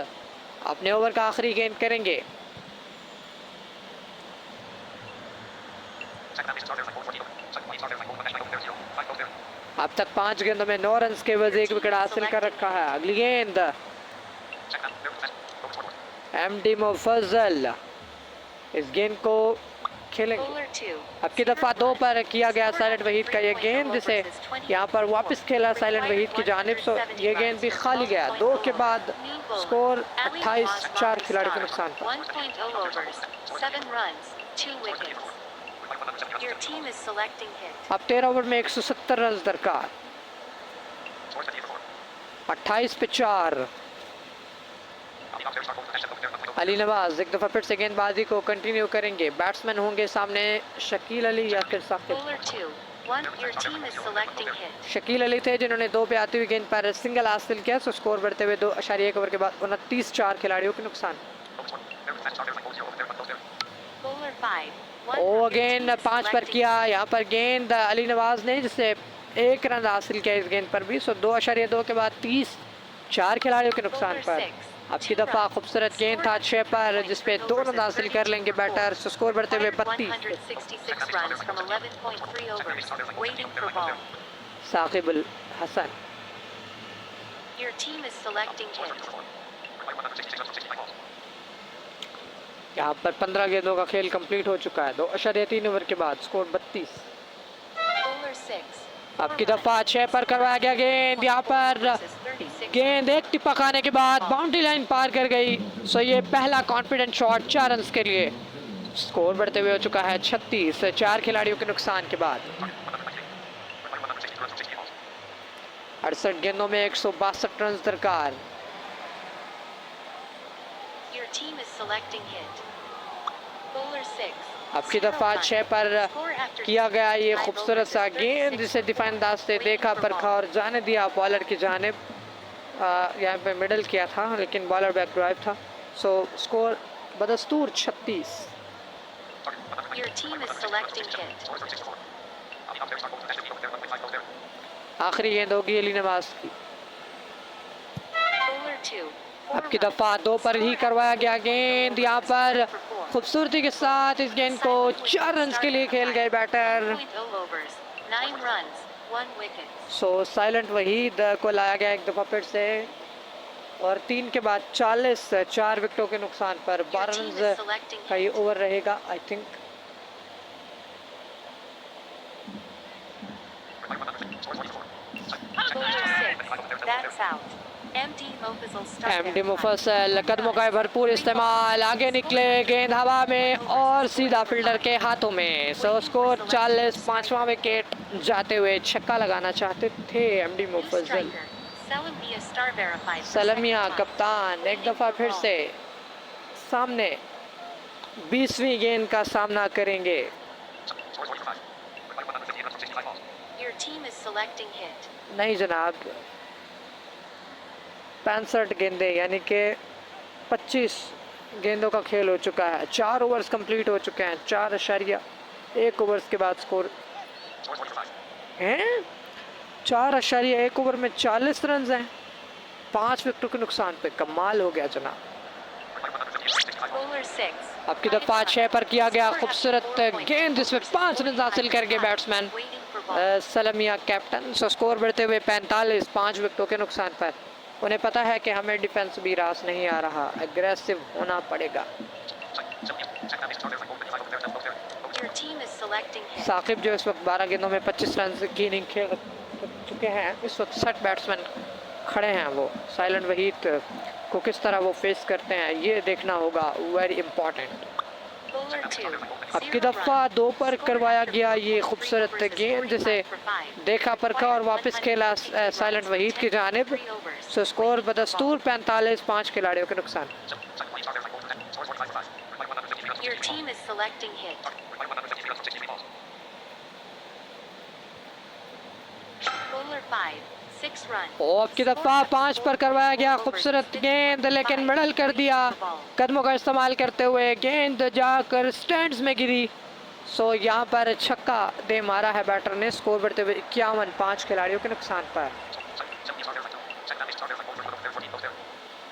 अपने ओवर का आखिरी गेंद करेंगे। अब तक 5 गेंदों में 9 रन के एवज 1 विकेट हासिल कर रखा है। अगली गेंद एमडी मुफज्जल इस गेंद को खेलेंगे। Bowler 2. अब की दफ़ा 2 पर किया गया साइलेंट वहीद का ये गेंद, जिसे यहाँ पर वापस खेला साइलेंट वहीद की जानिब। सो ये गेंद भी खाली गया। 2 के बाद स्कोर 28, 4 खिलाड़ियों के नुकसान पर। 1.0 overs, 7 runs, 2 wickets. Your team is selecting hit. अब 13 ओवर में 170 रन दरकार। 28 पे 4। अली नवाज एक दफ़ा फिर से गेंदबाजी को कंटिन्यू करेंगे। बैट्समैन होंगे सामने शकील अली या फिर Saqib. Bowler 2. 1. Your team is selecting hit. Shakeel Ali थे जिन्होंने 2 पे आती हुई गेंद पर सिंगल हासिल किया। सो स्कोर बढ़ते हुए 2.1 ओवर के बाद 29, 4 खिलाड़ियों के नुकसान। Bowler 5. 1. ओ Your अगेन team is 5 पर selecting किया यहाँ पर गेंद अली नवाज ने, जिससे 1 रन हासिल किया इस गेंद पर भी। सो 2.2 के बाद 30, 4 खिलाड़ियों के नुकसान पर। अब की दफ़ा खूबसूरत गेंद था 6 पर, जिसपे 2 रन हासिल कर लेंगे बैटर। सो स्कोर बढ़ते हुए 32। 166 runs from 11.3 overs. Waiting for ball. Saqib Al Hasan Your team is selecting hit. यहाँ पर 15 गेंदों का खेल कंप्लीट हो चुका है। 2.3 ओवर के बाद स्कोर 32। Bowler 6. अब की दफ़ा 6 पर करवाया गया गेंद। यहाँ पर गेंद एक टिप्पा खाने के बाद बाउंड्री लाइन पार कर गई। सो ये पहला कॉन्फिडेंट शॉट 4 रन के लिए। स्कोर बढ़ते हुए हो चुका है 36, 4 खिलाड़ियों के नुकसान के बाद। 68 गेंदों में 162 रन दरकार। Your team is selecting hit. Bowler 6. अब की दफ़ा 6 पर किया गया ये खूबसूरत सा गेंद, जिसे डिफेंस अंदाज से देखा परखा और जाने दिया बॉलर की जानिब। यहाँ पे मिडल किया था लेकिन बॉलर बैक ड्राइव था। सो स्कोर बदस्तूर 36। Your team is selecting hit. आखिरी गेंद होगी अली नवाज की। Bowler 2. अब की दफ़ा 2 पर ही करवाया गया गेंद। यहाँ पर खूबसूरती के साथ इस गेंद को 4 रन के लिए खेल गए बैटर। 1.0 overs, 9 runs, 1 wicket. सो साइलेंट वहीद को लाया गया एक दफ़ा फिर से और 3 के बाद 40, 4 विकेटों के नुकसान पर। 12 Your team run is selecting का ये hit. ओवर रहेगा I think. Bowler 6. That's out. MD Mofazal star MD verified. मुफस्सल कदमों का भरपूर इस्तेमाल, आगे निकले गेंद हवा में और सीधा फील्डर के हाथों में। सो स्कोर 40, 5वां विकेट जाते हुए छक्का लगाना चाहते थे MD New मुफस्सल। striker. Salamia star verified. for सलमिया second time. कप्तान एक Waiting दफ़ा for फिर ball. से सामने 20वीं गेंद का सामना करेंगे। Your team is selecting hit. नहीं जनाब, 65 गेंदे यानी कि 25 गेंदों का खेल हो चुका है। 4 ओवर्स कंप्लीट हो चुके हैं। 4.1 ओवर्स के बाद स्कोर हैं 4.1 ओवर में 40 रन हैं। 5 विकेटों के नुकसान पे। कमाल हो गया जनाब। Bowler 6. अब की दफ़ा 6 पर किया गया खूबसूरत गेंद, जिसमें 5 रन हासिल कर गए batsman Waiting for ball. Salmiya captain. So score बढ़ते हुए 45, 5 विकेटों के नुकसान पर। उन्हें पता है कि हमें डिफेंस भी रास नहीं आ रहा, एग्रेसिव होना पड़ेगा। Your team is selecting hit. Saqib जो इस वक्त 12 गेंदों में 25 रन की इनिंग खेल चुके हैं, इस वक्त 60 बैट्समैन खड़े हैं। वो साइलेंट वहीद को किस तरह वो फेस करते हैं ये देखना होगा, वेरी इंपॉर्टेंट। Bowler 2. अब की दफ़ा 2 पर करवाया गया ये खूबसूरत गेंद, जिसे देखा परखा और वापस खेला साइलेंट वहीद की जानिब। सो स्कोर बदस्तूर 45, 5 खिलाड़ियों के नुकसान। Your team is selecting hit. Bowler 5. 6 runs. ओ अब की दफ़ा 5 पर करवाया गया खूबसूरत गेंद, लेकिन मिडल कर दिया। कदमों का इस्तेमाल करते हुए गेंद जाकर स्टैंड्स में गिरी। सो यहाँ पर छक्का दे मारा है बैटर ने। स्कोर बढ़ते हुए 51, 5 खिलाड़ियों के नुकसान पर।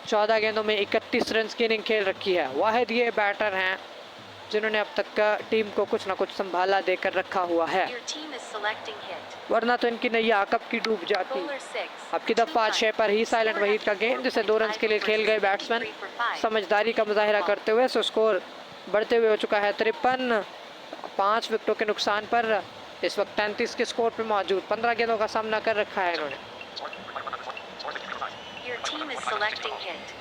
14 गेंदों में 31 रन की इनिंग खेल रखी है। वाहिद ये बैटर हैं जिन्होंने अब तक टीम को कुछ ना कुछ संभाला देकर रखा हुआ है, Your team is selecting hit. वरना तो इनकी नैया कब की डूब जाती। Bowler 6. अब की दफ़ा 6 पर ही साइलेंट वहीद का गेंद, जिसे 2 रन के लिए खेल गए बैट्समैन समझदारी का मुजाहिरा करते हुए। सो स्कोर बढ़ते हुए हो चुका है 53, 5 विकेटों के नुकसान पर। इस वक्त 33 के स्कोर पर मौजूद। 15 गेंदों का सामना कर रखा है इन्होंने। Your team is selecting hit.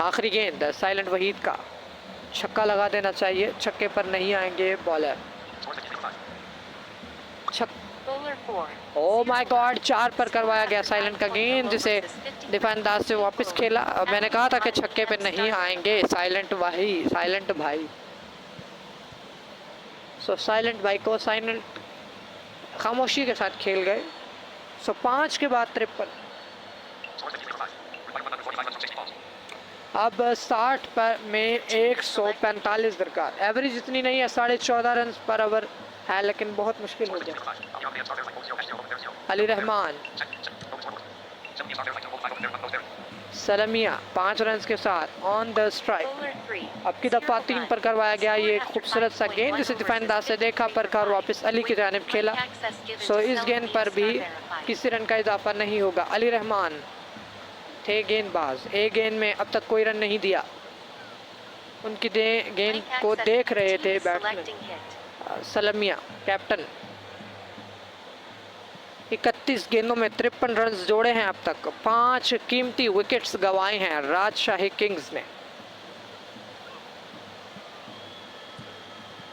आखिरी गेंद साइलेंट वहीद का, छक्का लगा देना चाहिए, छक्के पर नहीं आएंगे bowler. Bowler 4. O my god, 4 पर करवाया गया साइलेंट का गेंद, जिसे डिफेंदाज से वापस खेला। मैंने कहा था कि छक्के पे नहीं आएंगे साइलेंट भाई। सो साइलेंट भाई को साइलेंट खामोशी के साथ खेल गए। सो 5 के बाद 53। अब 60 पर में 145 दरकार। एवरेज इतनी नहीं है, 14.5 रन पर ओवर है, लेकिन बहुत मुश्किल हो गया। अली रहमान, सलमिया 5 रन के साथ ऑन द स्ट्राइक। Bowler 3. अब की दफ़ा 3 पर करवाया गया ये खूबसूरत सा गेंद, जिसे डिफेंडर से देखा परखा और वापस अली की जानिब खेला। सो इस गेंद पर भी किसी रन का इजाफा नहीं होगा। अली रहमान थे गेंदबाज, एक गेंद में अब तक कोई रन नहीं दिया। उनकी गेंद को देख रहे थे बैट्समैन। सलमिया कैप्टन 31 गेंदों में 53 रन जोड़े हैं अब तक। 5 कीमती विकेट्स गंवाए हैं राजशाही किंग्स ने।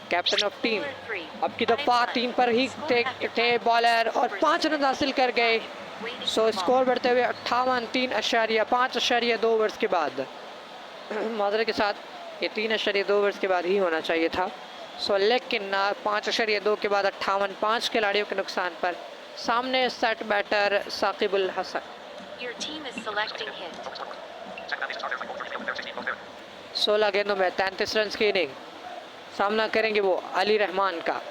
कैप्टन ऑफ टीम अब की दफ़ा 3 पर ही थे बॉलर और 5 रन हासिल कर गए। सो स्कोर बढ़ते हुए 58, 3.5 ओवर्स के बाद। माजरे के साथ ये 3.2 ओवर्स के बाद ही होना चाहिए था। सो लेकिन 5.2 के बाद 58, 5 खिलाड़ियों के नुकसान पर। सामने set batter Saqibul Hasan. Your team is selecting hit. 16 गेंदों में 33 रन की इनिंग। सामना करेंगे वो अली रहमान का।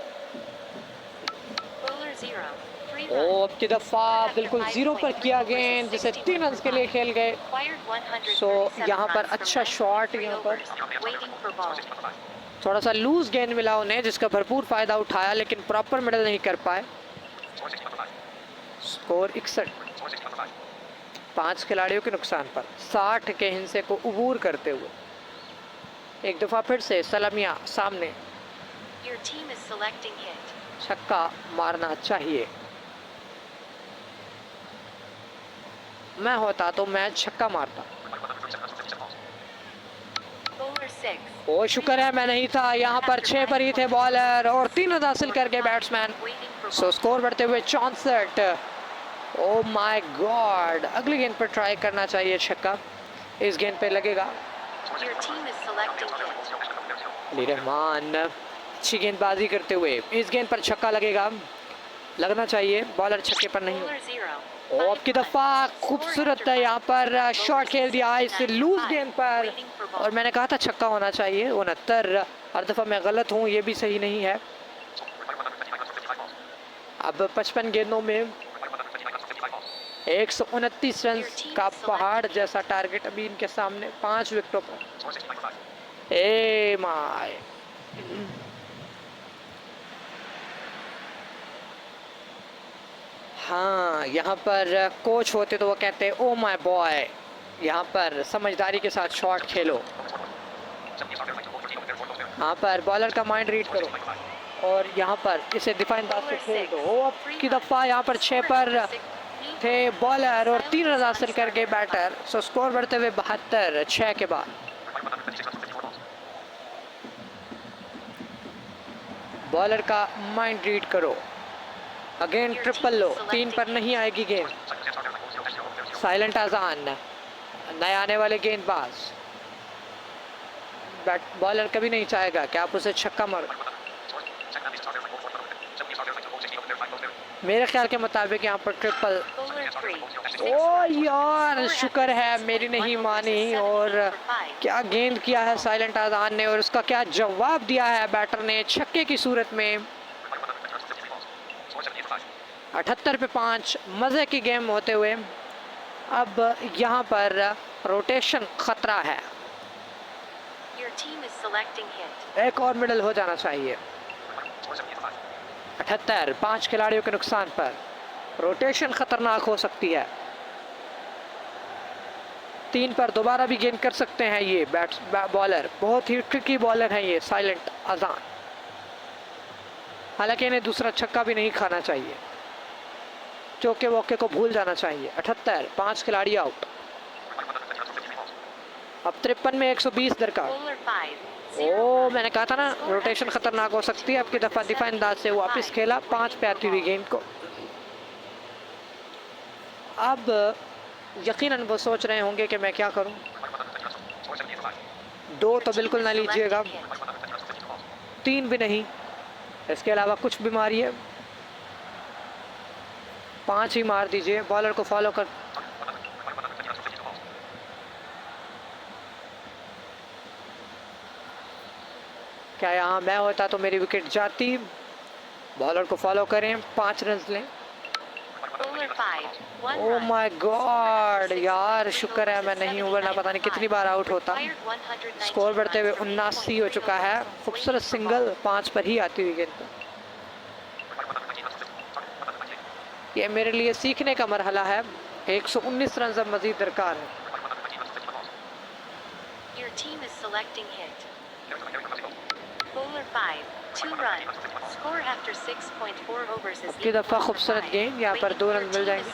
Bowler 0. 3 ओ runs. अब की दफ़ा बिल्कुल 0 पर किया गेंद, जिसे 3 रन के लिए खेल गए। Acquired 137 सो यहाँ पर runs from अच्छा less than शॉट, 3 यहाँ पर overs. Waiting for ball. थोड़ा सा लूज गेंद मिला उन्हें, जिसका भरपूर फ़ायदा उठाया, लेकिन प्रॉपर मिडल नहीं कर पाए। स्कोर 61, 5 खिलाड़ियों के नुकसान पर। 60 के हिस्से को उबूर करते हुए एक दफ़ा फिर से सलमिया सामने, Your team is selecting hit. छक्का मारना चाहिए। मैं होता तो मैं छक्का मारता। Bowler 6. ओ शुक्र है मैं नहीं था, यहाँ पर 6 पर ही थे बॉलर और 3 रन हासिल कर गए batsman. Waiting for so ball. Score बढ़ते हुए 64। ओ माय गॉड, अगली गेंद पर ट्राई करना चाहिए छक्का। इस गेंद पे लगेगा। Your team is selecting hit. Ali Rahman अच्छी गेंदबाजी करते हुए इस गेंद पर छक्का लगेगा, लगना चाहिए। बॉलर छक्के पर नहीं। Bowler 0. ओ अब की दफ़ा खूबसूरत है, यहाँ पर शॉट खेल दिया इस लूज गेंद पर, और मैंने कहा था छक्का होना चाहिए। 69, हर दफ़ा मैं गलत हूँ, ये भी सही नहीं है। अब 55 गेंदों में 129 रन का पहाड़ जैसा टारगेट अभी इनके सामने, 5 विकेटों पर। ए माय, हाँ, यहाँ पर कोच होते तो वो कहते ओ माय बॉय, यहाँ पर समझदारी के साथ शॉट खेलो। यहाँ पर बॉलर का माइंड रीड करो और यहाँ पर इसे डिफाइन अंदाज से खेल दो। ओ, अब की दफ़ा यहाँ पर 6 पर थे बॉलर और 3 रन हासिल कर गए बैटर। सो स्कोर बढ़ते हुए 72 6 के बाद। बॉलर का माइंड रीड करो, अगेन ट्रिपल लो, 3 पर नहीं आएगी गेंद। साइलेंट आजान, नए आने वाले गेंदबाज। बॉलर कभी नहीं चाहेगा कि आप उसे छक्का मारो। मेरे ख्याल के मुताबिक यहाँ पर ट्रिपल। ओ यार, शुक्र है मेरी नहीं मानी। और क्या गेंद किया है साइलेंट आजान ने और उसका क्या जवाब दिया है बैटर ने छक्के की सूरत में। 78 पे 5, मज़े की गेम होते हुए अब यहाँ पर रोटेशन खतरा है। एक और मिडल हो जाना चाहिए। 78 5 खिलाड़ियों के नुकसान पर रोटेशन खतरनाक हो सकती है। 3 पर दोबारा भी गेंद कर सकते हैं ये बॉलर। बहुत ही ट्रिकी बॉलर है ये साइलेंट आजान। हालांकि इन्हें दूसरा छक्का भी नहीं खाना चाहिए, चौके वौके को भूल जाना चाहिए। 78 5 खिलाड़ी आउट। अब 53 में 120 दरकार। ओ, मैंने कहा था ना रोटेशन खतरनाक हो सकती है। अब की दफा डिफाइन अंदाज से वापस खेला 5 पे आती हुई गेंद को। अब यकीनन वो सोच रहे होंगे कि मैं क्या करूं। 2 तो बिल्कुल ना लीजिएगा, 3 भी नहीं, इसके अलावा कुछ बीमारी है। 5 ही मार दीजिए, बॉलर को फॉलो कर। क्या यहाँ मैं होता तो मेरी विकेट जाती। बॉलर को फॉलो करें, 5 रन लें। ओ माय गॉड यार, शुक्र है मैं नहीं हूँ, वरना पता नहीं कितनी बार आउट होता। स्कोर बढ़ते हुए 79 हो चुका है। खूबसूरत सिंगल 5 पर ही आती हुई गेंद। ये मेरे लिए सीखने का मरहला है। 119 रन अब मजीद दरकार है। अब की दफा खूबसूरत गेंद, यहाँ पर 2 रन मिल जाएंगे।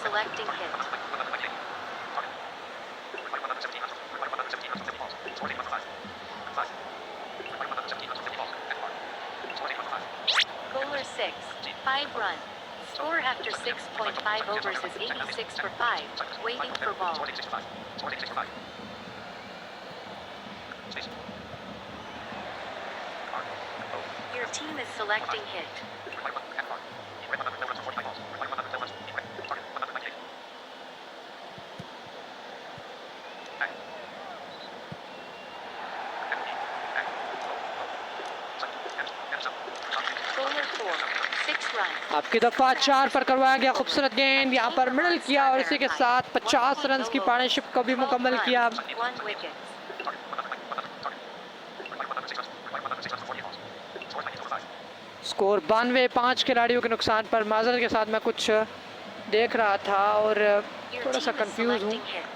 Bowler 6, 5 runs. Score after 6.5 overs is 86 for 5. Waiting for ball. Your team is selecting hit. Bowler 4, 6 runs. आपकी दफा 4 पर करवाया गया खूबसूरत गेंद, यहाँ पर मिडल किया और इसी के साथ 50 रन की पार्टनरशिप को भी मुकम्मल किया। 1 wicket. स्कोर 92 5 खिलाड़ियों के नुकसान पर। माजरत के साथ मैं कुछ देख रहा था और Your थोड़ा सा team is कंफ्यूज हूँ। selecting hit.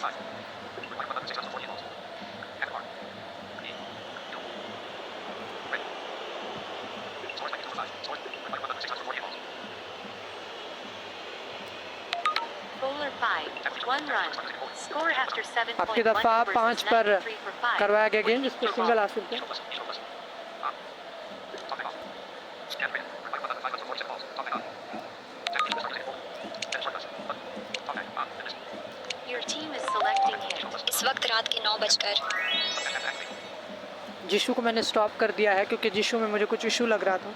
Bowler 5, 1 run. Score after 7.1 आपकी दफा overs 5 is पर 93 for 5. करवाया गया गेंद, जिस Waiting पर for सिंगल ball. हासिल किया। Your team is selecting hit. इस वक्त रात के 9 बजकर जिशु को मैंने स्टॉप कर दिया है क्योंकि जिशु में मुझे कुछ इशू लग रहा था।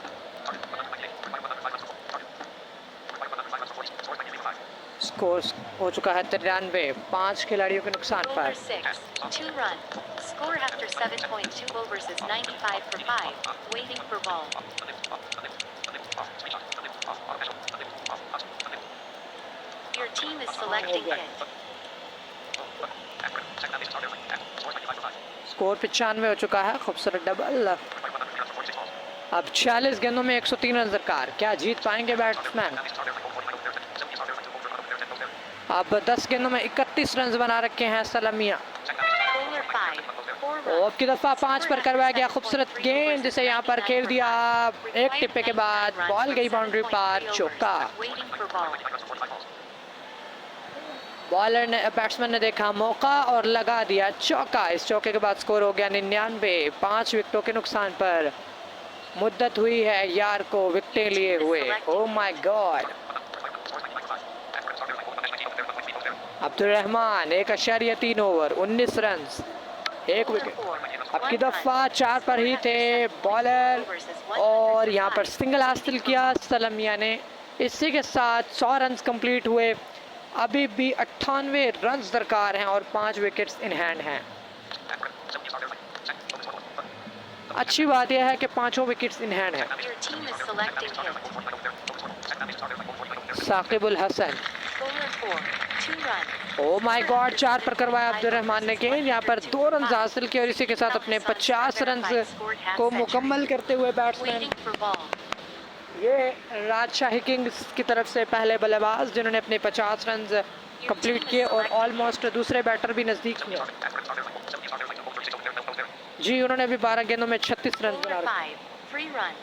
स्कोर हो चुका है 93 5 खिलाड़ियों के नुकसान Bowler पर। 6, 2 run. Score after 7.2 overs is 95 for 5. Waiting for ball. Your team is selecting hit. Score 95 हो चुका है। खूबसूरत डबल। अब 46 गेंदों में 103 रन दरकार। क्या जीत पाएंगे बैट्समैन? अब 10 गेंदों में 31 रन बना रखे हैं सलामिया। Bowler 5, 4 और runs. अब की दफा 5 पर करवाया गया खूबसूरत गेंद, जिसे यहाँ पर खेल दिया। एक टिप्पे के बाद बॉल गई बाउंड्री पार, चौका। Waiting for ball. बॉलर ने बैट्समैन ने देखा मौका और लगा दिया चौका। इस चौके के बाद स्कोर हो गया 99, 5 विकेटों के नुकसान पर। मुद्दत हुई है यार को विकेटें लिए हुए। ओह my God. Abdul Rahman 1.3 over 19 run 1 wicket. अब की दफा 4 पर ही थे बॉलर और यहाँ पर सिंगल हासिल किया सलामिया ने। इसी के साथ 100 रन कंप्लीट हुए। अभी भी 98 रन दरकार हैं और 5 विकेट्स इन हैंड हैं। अच्छी बात यह है कि 5 विकेट्स इन हैंड हैं। Your team is selecting hit. Saqibul Hasan, Bowler 4, 2 runs. Oh my god, 4 पर करवाया अब्दुल रहमान ने गेंद। यहाँ पर 2 रन हासिल किए और इसी के साथ अपने 50 रन को मुकम्मल करते हुए बैट्समैन Waiting for ball. ये राजशाही किंग्स की तरफ से पहले बल्लेबाज जिन्होंने अपने 50 रन कंप्लीट किए और ऑलमोस्ट दूसरे बैटर भी नज़दीक थे। जी, उन्होंने भी 12 गेंदों में 36 रन बना Bowler रखे। 5, 3 runs.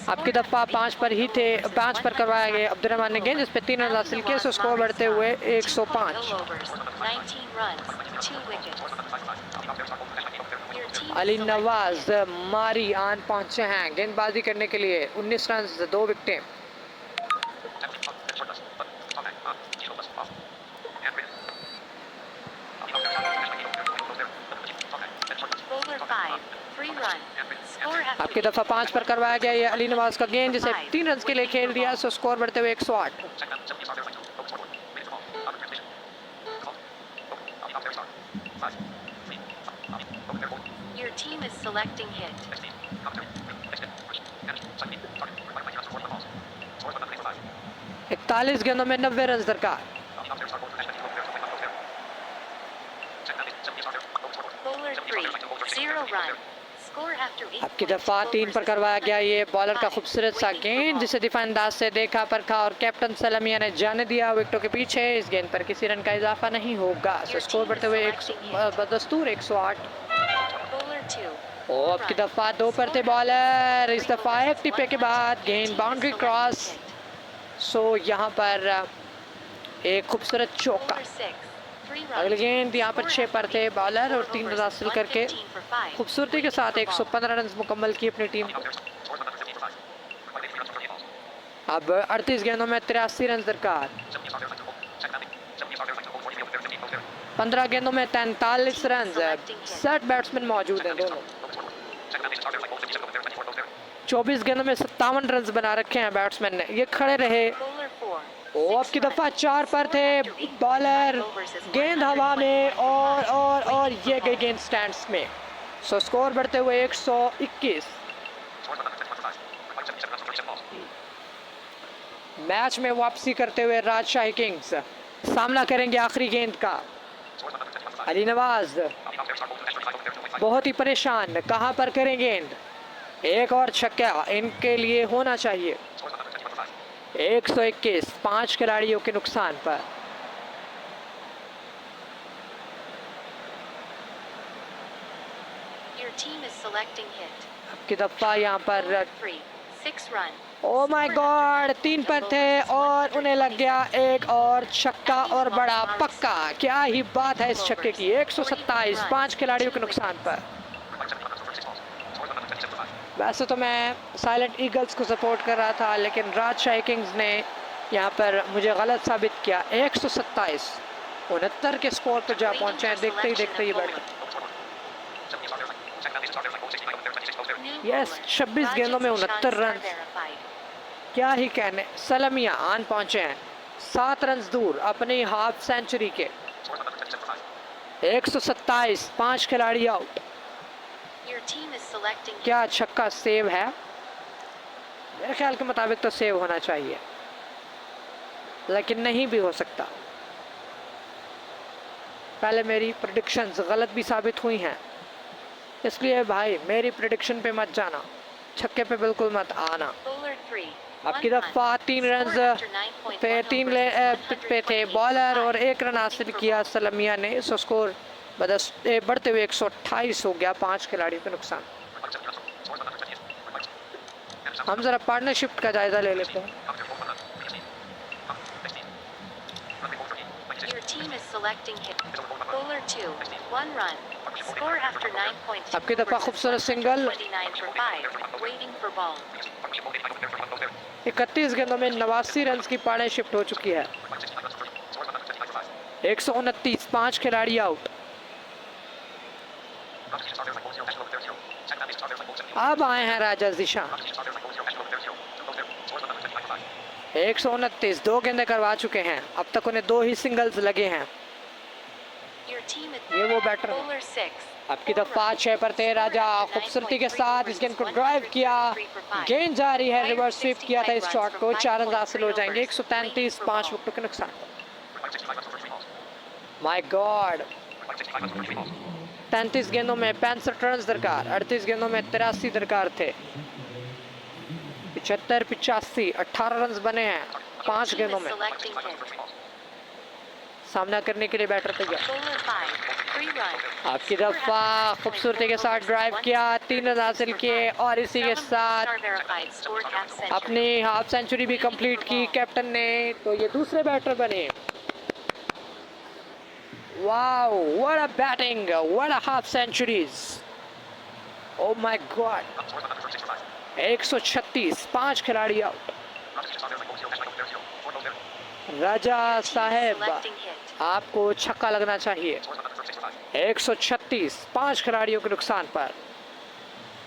आपकी दफा 5 पर ही थे, 5 पर करवाया गया अब्दुल रहमान ने गेंद, जिस पे 3 रन हासिल किए। सो स्कोर बढ़ते हुए 105। 19 runs, 2 wickets. Your team Ali is Nawaz मारी आन पहुंचे हैं गेंदबाजी करने के लिए। 19 run 2 विकेटें। Bowler 5, 3 runs. Score after आपकी दफा 5 पर करवाया गया ये अली नवाज का गेंद, जिसे 3 रन के लिए खेल दिया। सो स्कोर बढ़ते हुए 108। Your team is selecting hit. 41 गेंदों में 90 रन दरकार। Bowler 3, 0 runs. Score after 8 आपकी points. दफा 3 पर करवाया गया ये बॉलर का 5, खूबसूरत सा waiting for गेंद, ball. जिसे दिफा अंदाज से देखा परखा और कैप्टन सलामिया ने जाने दिया विकेटों के पीछे। इस गेंद पर किसी रन का इजाफा नहीं होगा। सो स्कोर बढ़ते हुए 100 बदस्तूर 108। Bowler 2, ओ अब की दफा 2 पर थे बॉलर। इस दफा एक टिप्पे के बाद गेंद बाउंड्री क्रॉस। सो यहाँ पर एक खूबसूरत चौका। Bowler 6, 3 runs. अगली गेंद यहाँ पर 6 पर थे बॉलर और 3 रन हासिल करके 115 for 5. खूबसूरती के साथ 115 रन मुकम्मल की अपनी टीम को। अब 38 गेंदों में 83 रन दरकार। 15 गेंदों में 43 रन। 60 बैट्समैन मौजूद हैं दोनों। 24 गेंदों में 57 रन बना रखे हैं बैट्समैन ने। ये खड़े रहे। Bowler 4, ओ अब की दफा 4 पर थे बॉलर। गेंद हवा में और ये गई गेंद स्टैंड्स में। सो स्कोर बढ़ते हुए 121। मैच में वापसी करते हुए राजशाही किंग्स सामना करेंगे आखिरी गेंद का। अली नवाज बहुत ही परेशान, कहां पर करें गेंद। एक और छक्का इनके लिए होना चाहिए। 121, 5 खिलाड़ियों के नुकसान पर। your team is selecting hit. की दफा यहाँ पर Bowler 3, 6 runs. Oh my God, 3 पर थे और उन्हें लग गया एक और छक्का और बड़ा पक्का। क्या ही बात है इस छक्के की। 127, 5 खिलाड़ियों के नुकसान पर। वैसे तो मैं साइलेंट ईगल्स को सपोर्ट कर रहा था, लेकिन राजशाही किंग्स ने यहाँ पर मुझे गलत साबित किया। 127, 69 के स्कोर पर जा पहुंचे हैं। देखते ही देखते ही बैठ यस, 26 गेंदों में 69 रन। क्या ही कहने। सलामिया आन पहुंचे हैं 7 रन दूर अपनी हाफ सेंचुरी के। 127, 5 खिलाड़ी आउट। क्या छक्का सेव है। मेरे ख्याल के मुताबिक तो सेव होना चाहिए, लेकिन नहीं भी हो सकता। पहले मेरी प्रेडिक्शंस गलत भी साबित हुई हैं, इसलिए भाई मेरी प्रेडिक्शन पे मत जाना, छक्के पे बिल्कुल मत आना। Bowler 3, अब की दफ़ा 3 रन पे 3 पे थे बॉलर और 1 रन हासिल किया सलमिया ने। सो स्कोर बढ़ते हुए 128 हो गया, 5 खिलाड़ियों का नुकसान। हम ज़रा पार्टनरशिप का जायज़ा ले लेते हैं। Your team is selecting hit. Bowler 2, 1 run. Score after 9.2 अब की दफ़ा overs is खूबसूरत single. 129 for 5. Waiting for ball. 31 गेंदों में 89 रन की पार्टनरशिप हो चुकी है। 129, 5 खिलाड़ी आउट। अब आए हैं राजा ज़ीशान। 129, 2 गेंदें करवा चुके हैं। अब तक उन्हें 2 ही सिंगल्स लगे हैं। Your team is ये वो बैटर। Bowler 6. अब की दफ़ा 6 पर थे राजा। खूबसूरती के साथ इस गेंद को ड्राइव किया। गेंद जारी है, रिवर्स स्वीप किया था इस शॉट को। 4 रन हासिल हो जाएंगे। 133, 5 विकेटों के नुकसान। माय गॉड, 33 गेंदों में 65 रन दरकार। 38 गेंदों में 83 दरकार थे। 75, 85, 18 रन बने हैं 5 गेंदों में। Selecting hit. सामना करने के लिए बैटर तैयार। Bowler 5, 3 runs. आपकी दफ़ा खूबसूरती के साथ ड्राइव किया, 3 रन हासिल किए और इसी के साथ Star verified scored half century. अपनी हाफ सेंचुरी भी कंप्लीट की कैप्टन ने। तो ये दूसरे बैटर बने। Wow, what a batting, what a half centuries. Oh my god. 136, 5 खिलाड़ी आउट। राजा साहेब, Selecting hit. आपको छक्का लगना चाहिए। 136, 5 खिलाड़ियों के नुकसान पर।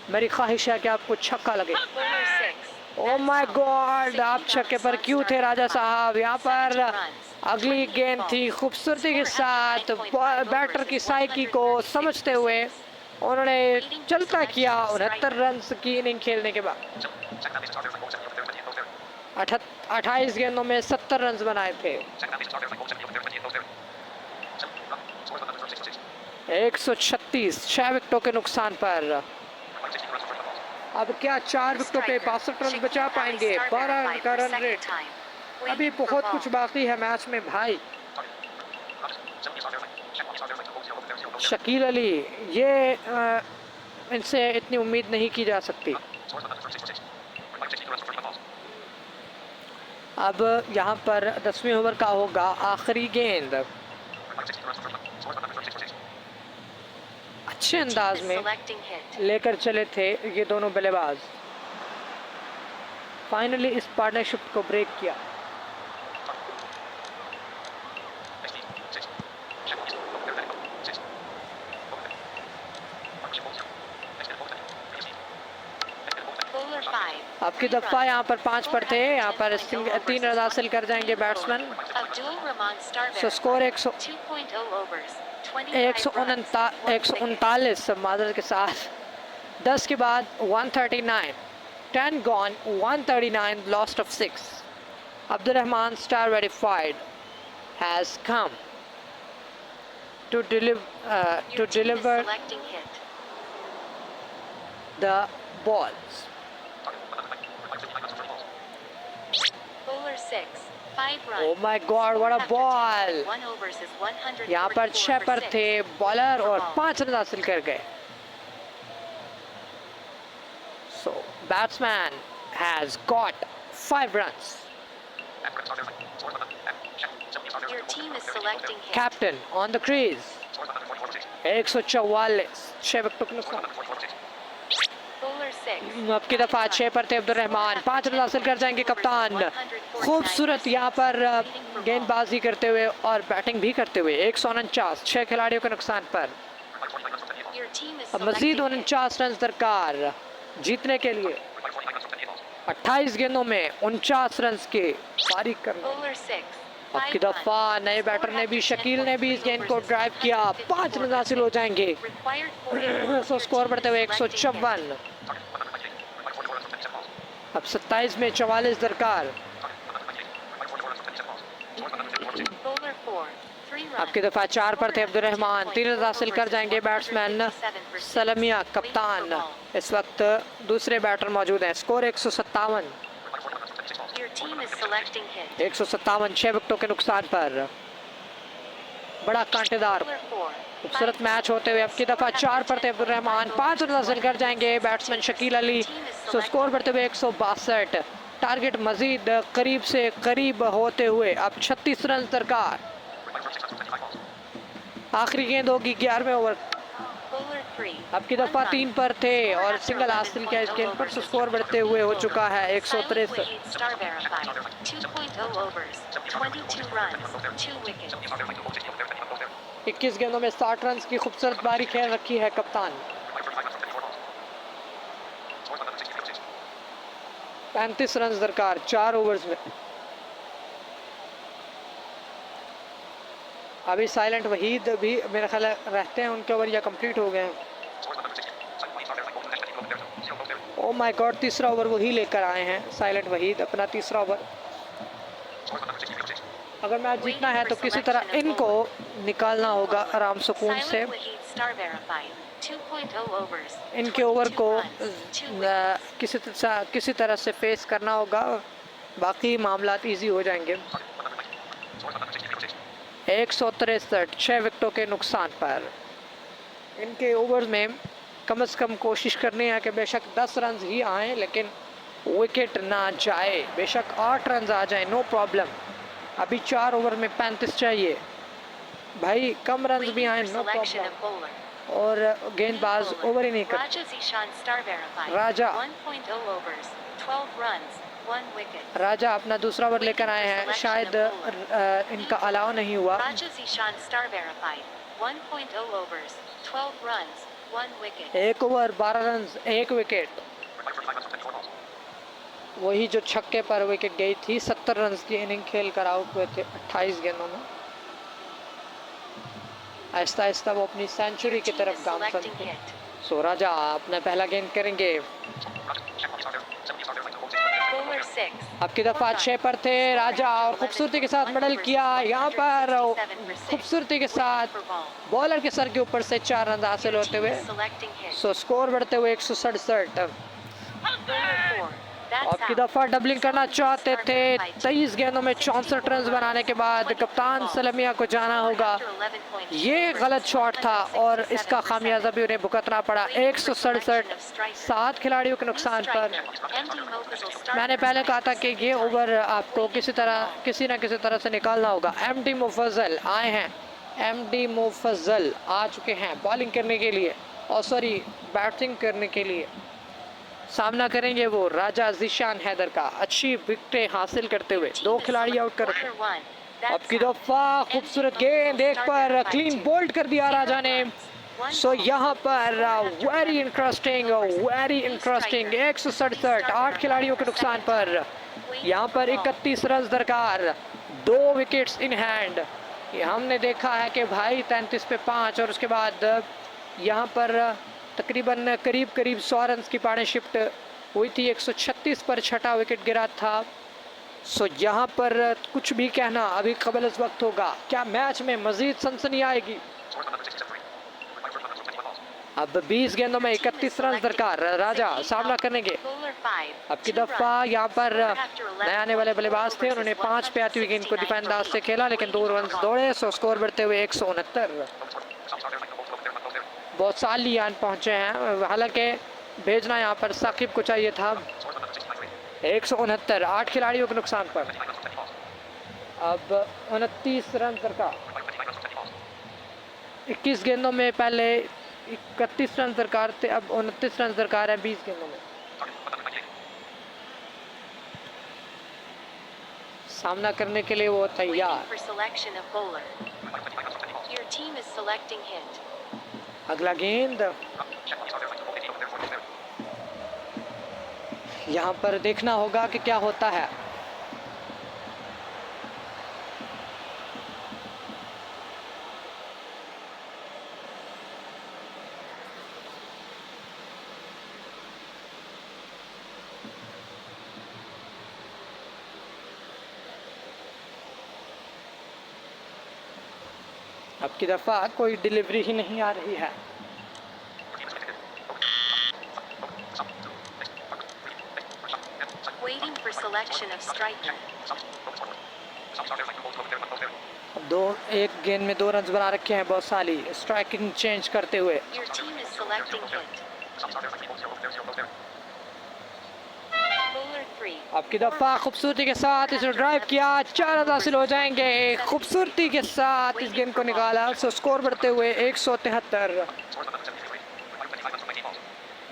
मेरी ख्वाहिश है कि आपको छक्का लगे। Bowler 6. ओह माय गॉड, आप छक्के पर क्यों थे राजा साहब? यहाँ पर अगली गेंद थी। खूबसूरती के साथ बैटर की साइकी को समझते हुए उन्होंने चलता किया। 69 रन की इनिंग खेलने के बाद 28 गेंदों में 70 रन बनाए थे। 136, 6 विकेटों के नुकसान पर। अब क्या 4 विकेटों पे 62 रन बचा पाएंगे? 12 रन का रन रेट। अभी बहुत कुछ बाकी है मैच में भाई। शकील अली, ये इनसे इतनी उम्मीद नहीं की जा सकती। अब यहाँ पर 10वें ओवर का होगा आखिरी गेंद। अच्छे अंदाज में Selecting hit. लेकर चले थे ये दोनों बल्लेबाज। फाइनली इस पार्टनरशिप को ब्रेक किया। Bowler 5. आपकी दफ़ा यहाँ पर 5 पर थे। यहाँ पर 3 रन हासिल कर जाएंगे batsman. Abdul Rahman Star so score 2.0 overs. 25 139 मादर के साथ। 10 के बाद 139, 10 gone, 139, lost of 6. Abdul Rahman Star verified has come to deliver Selecting hit. the balls. Bowler 6. 5 runs. Oh my God, what a After ball! 1 overs is 144 यहाँ पर 6 पर for थे 6. Bowler और Ball. 5 रन हासिल कर गए। So batsman has got 5 runs. Your team is selecting hit. Captain on the crease. 144, 6 विकेटों के नुकसान। Bowler 6. अब की दफ़ा 6 पर थे अब्दुल रहमान। 5 रन हासिल कर जाएंगे कप्तान। खूबसूरत यहाँ पर गेंदबाजी करते हुए और बैटिंग भी करते हुए। 149, 6 खिलाड़ियों के नुकसान पर। Your team is अब मजीद selecting hit. 49 रन दरकार जीतने के लिए। 28 गेंदों में 49 रन के पारी करना। Bowler 6. अब की 5 दफ़ा runs. नए बैटर ने भी, Score शकील ने भी इस after गेंद को 10 ड्राइव overs किया। is 5 रन हासिल हो जाएंगे। Required 44 सो स्कोर बढ़ते हुए 154। अब 27 में 44 दरकार। Bowler 4. 3 runs. अब की दफ़ा 4 पर थे अब्दुल रहमान। 3 रन हासिल कर जाएंगे बैट्समैन सलमिया कप्तान। इस वक्त दूसरे बैटर मौजूद हैं। Score 157। Your team is selecting hit. 157 6 विकेटों के नुकसान पर। बड़ा कांटेदार Bowler 4. खूबसूरत मैच होते हुए अब की दफा 4 पर थे अब्दुल रहमान, 5 रन हासिल कर जाएंगे बैट्समैन शकील अली। सो स्कोर बढ़ते हुए 162, टारगेट मजीद करीब से करीब होते हुए अब 36 रन दरकार। आखिरी गेंद होगी 11वें ओवर। Bowler 3. अब की दफा 3 पर थे और सिंगल हासिल किया इस गेंद पर। सो स्कोर बढ़ते हुए हो चुका है 163। Silent Wahid star verified. 2.0 overs. 22 runs. 2 wickets. 21 गेंदों में 60 रन की खूबसूरत बारी खेल रखी है कप्तान। 35 रन दरकार 4 ओवर्स में। अभी साइलेंट वहीद भी मेरा ख्याल रहते हैं, उनके ओवर या कंप्लीट हो गए हैं। ओ माय गॉड, तीसरा ओवर वही लेकर आए हैं साइलेंट वहीद, अपना तीसरा ओवर। अगर मैच जीतना है तो किसी तरह इनको निकालना होगा आराम सुकून से। Silent Wahid star verified. 2.0 overs. इनके ओवर 22 को runs. 2 wickets. किसी तरह से फेस करना होगा, बाकी मामलात इजी हो जाएंगे। 163 6 विकेटों के नुकसान पर। इनके ओवर में कम से कम कोशिश करनी है कि बेशक 10 रन ही आए लेकिन विकेट ना जाए। बेशक 8 रन आ जाए, नो प्रॉब्लम। अभी 4 ओवर में 35 चाहिए भाई, कम रन भी आए no Selection problem. of bowler. और गेंदबाज ओवर ही नहीं करते। Raja Zishan star verified. Raja. 1.0 overs. 12 runs. 1 wicket. राजा अपना दूसरा ओवर लेकर आए हैं, शायद इनका अलाव नहीं हुआ। Raja Zishan star verified. 1.0 overs. 12 runs. 1 wicket. 1 over 12 run 1 wicket. वही जो छक्के पर विकेट गई थी। 70 रन की इनिंग खेल कर आउट हुए थे 28 गेंदों में। आहिस्ता आहिस्ता वो अपनी सेंचुरी की Team तरफ is गामजन selecting थे। hit. सो राजा अपना पहला गेंद करेंगे। Bowler 6. अब की दफा 6 पर थे राजा और खूबसूरती के साथ मडल किया। यहाँ पर खूबसूरती के साथ बॉलर के सर के ऊपर से 4 रन हासिल Your होते team हुए। is selecting hit. So score बढ़ते हुए 167। Bowler 4. That's अब की out. दफा डबलिंग करना Silent चाहते Wahid थे। star verified. 23 गेंदों में 64 रन बनाने के बाद 24 कप्तान balls. सलमिया को जाना होगा। After 11.2 ये overs, गलत शॉट था और इसका 167%. खामियाजा भी उन्हें भुगतना पड़ा। 167 7 खिलाड़ियों के नुकसान पर। मैंने पहले कहा था कि ये ओवर आपको किसी न किसी तरह से निकालना होगा। एमडी मुफज्जल आए हैं, एमडी मुफज्जल आ चुके हैं बॉलिंग करने के लिए और सॉरी बैटिंग करने के लिए। सामना करेंगे वो राजा ज़िशान हैदर का। अच्छी विकेटें हासिल करते हुए 2 खिलाड़ी आउट कर रहे हैं। अब की दफा खूबसूरत गेंद एक पर क्लीन बोल्ड कर दिया राजा ने। सो यहाँ पर वेरी इंटरेस्टिंग 167 8 खिलाड़ियों के नुकसान पर। यहाँ पर 31 रन दरकार, 2 विकेट्स इन हैंड। हमने देखा है कि भाई 33 पे 5 और उसके बाद यहाँ पर तकरीबन करीब 100 रन की पार्टनरशिप हुई थी। 136 पर छठा विकेट गिरा था। सो यहाँ पर कुछ भी कहना अभी कबल इस वक्त होगा। क्या मैच में मजीद सनसनी आएगी? अब 20 गेंदों में 31 रन दरकार। राजा सामना करेंगे। अब की दफा यहाँ पर नए आने वाले बल्लेबाज थे, उन्होंने 5 पे आती हुई गेंद को डिफेंड अंदाज से खेला लेकिन 2 रन दौड़े। सो स्कोर बढ़ते हुए 169। बहुत सालियान पहुंचे हैं, हालांकि भेजना यहाँ पर साकिब को चाहिए था। 169 8 खिलाड़ियों के नुकसान पर। अब 29 रन दरकार। 21 गेंदों में पहले 31 रन दरकार थे, अब 29 रन दरकार है 20 गेंदों में। सामना करने के लिए वो तैयार। अगला गेंद यहाँ पर देखना होगा कि क्या होता है। अब की दफा कोई डिलीवरी ही नहीं आ रही है। Waiting for selection of striker. एक गेंद में 2 रन बना रखे हैं बौसाली, स्ट्राइकिंग चेंज करते हुए। Your team is selecting hit. Bowler 3. आपकी दफा खूबसूरती के साथ इसे ड्राइव किया, 4 रन हासिल हो जाएंगे। खूबसूरती के साथ इस गेंद को निकाला, सो स्कोर बढ़ते हुए 173।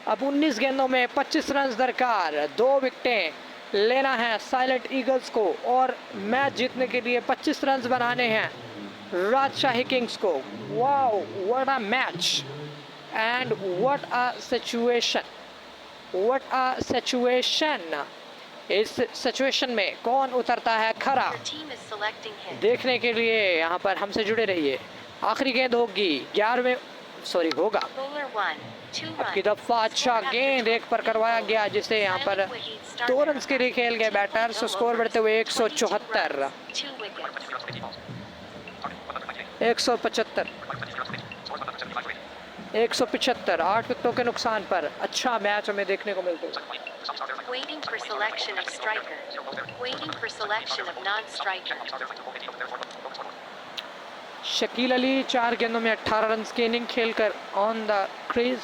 अब 19 गेंदों में 25 रन दरकार, 2 विकेटें लेना है साइलेंट ईगल्स को और मैच जीतने के लिए 25 रन बनाने हैं राजशाही किंग्स को। Wow, what a match and what a situation, what a situation. इस सिचुएशन में कौन उतरता है खरा, Your team is selecting hit. देखने के लिए यहाँ पर हमसे जुड़े रहिए। आखिरी गेंद होगी 11वें, सॉरी होगा। Bowler 1. 2 आपकी runs. दफा अच्छा गेंद एक पर करवाया गया, जिसे यहाँ पर 2 रन के लिए खेल गए बैटर, सो स्कोर बढ़ते हुए 174। 2 wickets. 175, 175, 8 विकेटों के नुकसान पर अच्छा मैच हमें देखने को मिलता है। Waiting for selection of striker. Waiting for selection of non-striker. Shakeel Ali 4 गेंदों में 18 रन की इनिंग खेलकर on the crease.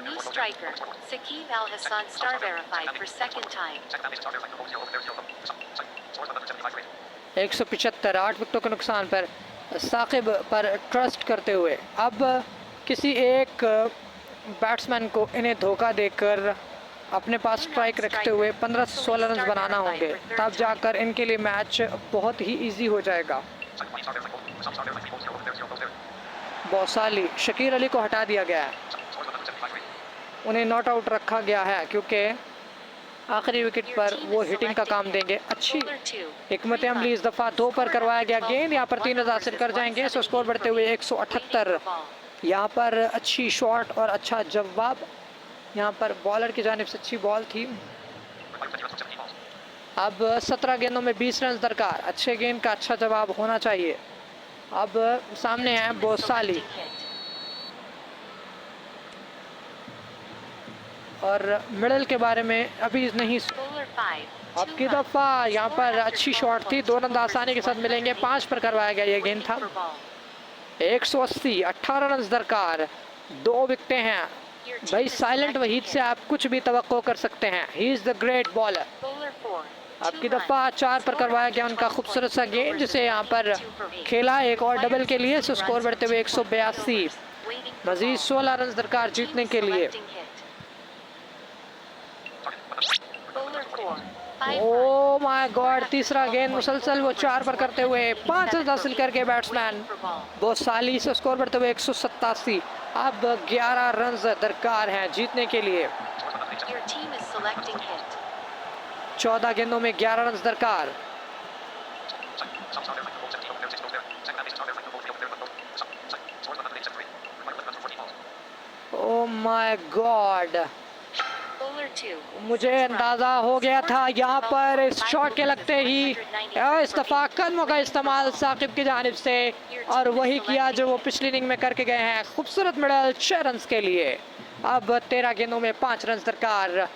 New striker. Saqib Al Hassan star verified for second time. 175, 8 विकेटों के नुकसान पर साकिब पर ट्रस्ट करते हुए अब किसी एक बैट्समैन को इन्हें धोखा देकर अपने पास स्ट्राइक रखते हुए 15 से 16 रन बनाना होंगे, तब जाकर इनके लिए मैच बहुत ही इजी हो जाएगा। बौसाली, शकील अली को हटा दिया गया है, उन्हें नॉट आउट रखा गया है क्योंकि आखिरी विकेट पर वो हिटिंग का काम देंगे। अच्छी Bowler 2. हिकमत अमली इस दफ़ा 2 पर करवाया गया गेंद, यहाँ पर 3 रन हासिल कर जाएंगे, सो स्कोर बढ़ते हुए 178। यहाँ पर अच्छी शॉट और अच्छा जवाब, यहाँ पर बॉलर की जानिब से अच्छी बॉल थी। अब 17 गेंदों में 20 रन दरकार, अच्छे गेंद का अच्छा जवाब होना चाहिए। अब सामने है बौसाली और मिडल के बारे में अभी नहीं। Bowler 5. अब की दफ़ा यहाँ पर अच्छी शॉट थी, 2 रन आसानी के साथ मिलेंगे, 5 पर करवाया गया ये गेंद था। 180, 18 रन दरकार, 2 विकेटें हैं। भाई साइलेंट वहीद से आप कुछ भी तवक्को कर सकते हैं, he is the great bowler. Bowler 4. अब की दफ़ा 4 पर करवाया गया उनका खूबसूरत सा गेंद, जिसे यहाँ पर खेला एक और डबल के लिए, सो स्कोर बढ़ते हुए 182। मजीद 16 रन दरकार जीतने के लिए। ओ माय गॉड, तीसरा गेंद मुसलसल वो 4 पर करते हुए 5 रन हासिल करके बैट्समैन बौसाली, से स्कोर बढ़ते हुए 187। अब 11 रन दरकार हैं जीतने के लिए। 14 गेंदों में 11 रन दरकार। ओ माय गॉड, मुझे अंदाज़ा हो गया था यहाँ पर इस शॉट के लगते ही इस दफ़ा कदमों का इस्तेमाल साकिब की जानिब से, और वही किया जो वो पिछली इनिंग में करके गए हैं। खूबसूरत मिडल 6 रन के लिए। अब 13 गेंदों में 5 रन दरकार,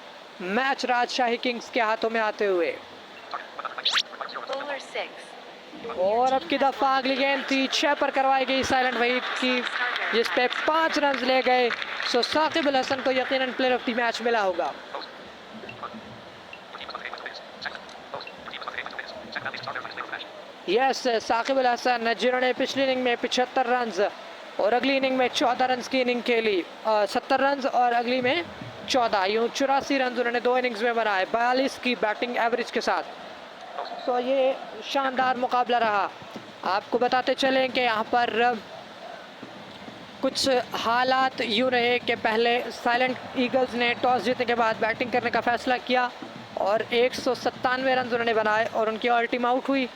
मैच राजशाही किंग्स के हाथों में आते हुए। और अब की दफ़ा अगली गेंद थी 6 पर करवाई गई साइलेंट वहीद की, जिस पे 5 रन ले गए, सो साकिब अल हसन को यकीनन प्लेयर ऑफ द मैच मिला होगा। यस, साकिब अल हसन जिन्होंने पिछली इनिंग में 75 रन और अगली इनिंग में 14 रन की इनिंग खेली, 70 रन और अगली में 14, यूँ 84 रन उन्होंने 2 इनिंग्स में बनाए 42 की बैटिंग एवरेज के साथ। तो ये शानदार मुकाबला रहा। आपको बताते चलें कि यहाँ पर कुछ हालात यूँ रहे कि पहले साइलेंट ईगल्स ने टॉस जीतने के बाद बैटिंग करने का फ़ैसला किया और 197 रन उन्होंने बनाए और उनकी ऑल टीम आउट हुई।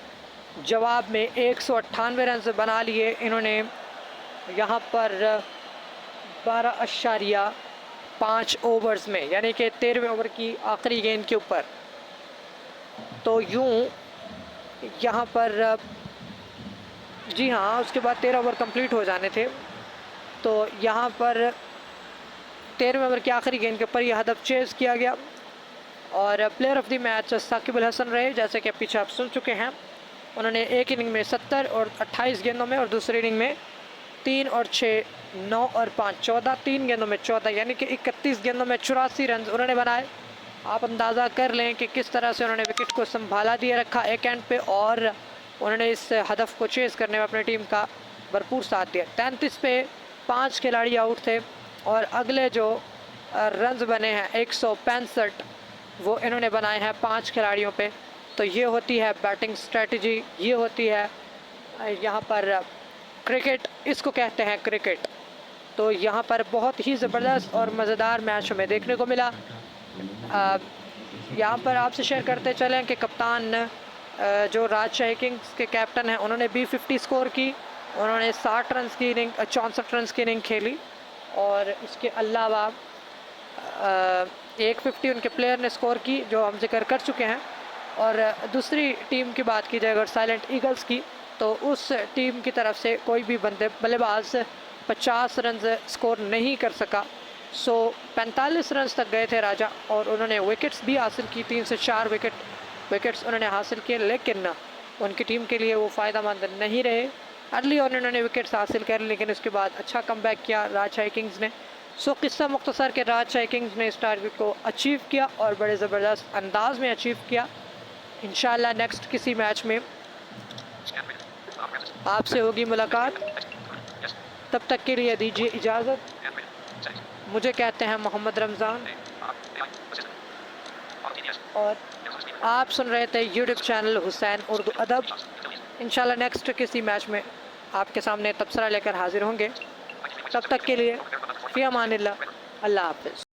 जवाब में 198 रन बना लिए इन्होंने यहाँ पर 12.5 ओवर्स में, यानी कि 13वें ओवर की आखिरी गेंद के ऊपर। तो यूँ यहाँ पर जी हाँ, उसके बाद 13 ओवर कंप्लीट हो जाने थे। तो यहाँ पर 13वें ओवर की आखिरी गेंद के ऊपर यह हदफ चेज़ किया गया और player of the match Shakib Al Hasan रहे, जैसे कि पीछे आप सुन चुके हैं। उन्होंने एक इनिंग में 70 और 28 गेंदों में और दूसरी इनिंग में 3 और 6, 9 और 5, 14, 3 गेंदों में 14, यानी कि 31 गेंदों में 84 रन उन्होंने बनाए। आप अंदाज़ा कर लें कि किस तरह से उन्होंने विकेट को संभाला दिए रखा एक एंड पे और उन्होंने इस हदफ को चेज़ करने में अपनी टीम का भरपूर साथ दिया। 33 पे 5 खिलाड़ी आउट थे और अगले जो रन्स बने हैं 165 वो इन्होंने बनाए हैं 5 खिलाड़ियों पे। तो ये होती है बैटिंग स्ट्रेटजी, ये होती है यहाँ पर क्रिकेट, इसको कहते हैं क्रिकेट। तो यहाँ पर बहुत ही ज़बरदस्त और मज़ेदार मैच हमें देखने को मिला। यहाँ पर आपसे शेयर करते चलें कि कप्तान जो राजशाही किंग्स के कैप्टन हैं उन्होंने भी 50 स्कोर की। उन्होंने 60 रन की इनिंग 64 रन की इनिंग खेली और इसके अलावा 150 उनके प्लेयर ने स्कोर की जो हम जिक्र कर चुके हैं। और दूसरी टीम की बात की जाए अगर साइलेंट ईगल्स की, तो उस टीम की तरफ से कोई भी बल्लेबाज 50 रन स्कोर नहीं कर सका। 45 रन तक गए थे राजा और उन्होंने विकेट्स भी हासिल की, 3 से 4 विकेट्स उन्होंने हासिल किए, लेकिन उनकी टीम के लिए वो फ़ायदेमंद नहीं रहे। अर्ली और उन्होंने विकेट्स हासिल कर लेकिन उसके बाद अच्छा कमबैक किया राजशाही किंग्स ने। किस्सा मुख्तसर के राजशाही किंग्स ने इस टारगेट को अचीव किया और बड़े ज़बरदस्त अंदाज में अचीव किया। इंशाल्लाह नेक्स्ट किसी मैच में आपसे होगी मुलाकात, तब तक के लिए दीजिए इजाज़त। मुझे कहते हैं मोहम्मद रमज़ान और आप सुन रहे थे यूट्यूब चैनल हुसैन उर्दू अदब। इंशाल्लाह नेक्स्ट किसी मैच में आपके सामने तबसरा लेकर हाजिर होंगे। तब तक के लिए फ़ी अमानिल्लाह, अल्लाह हाफ़िज़।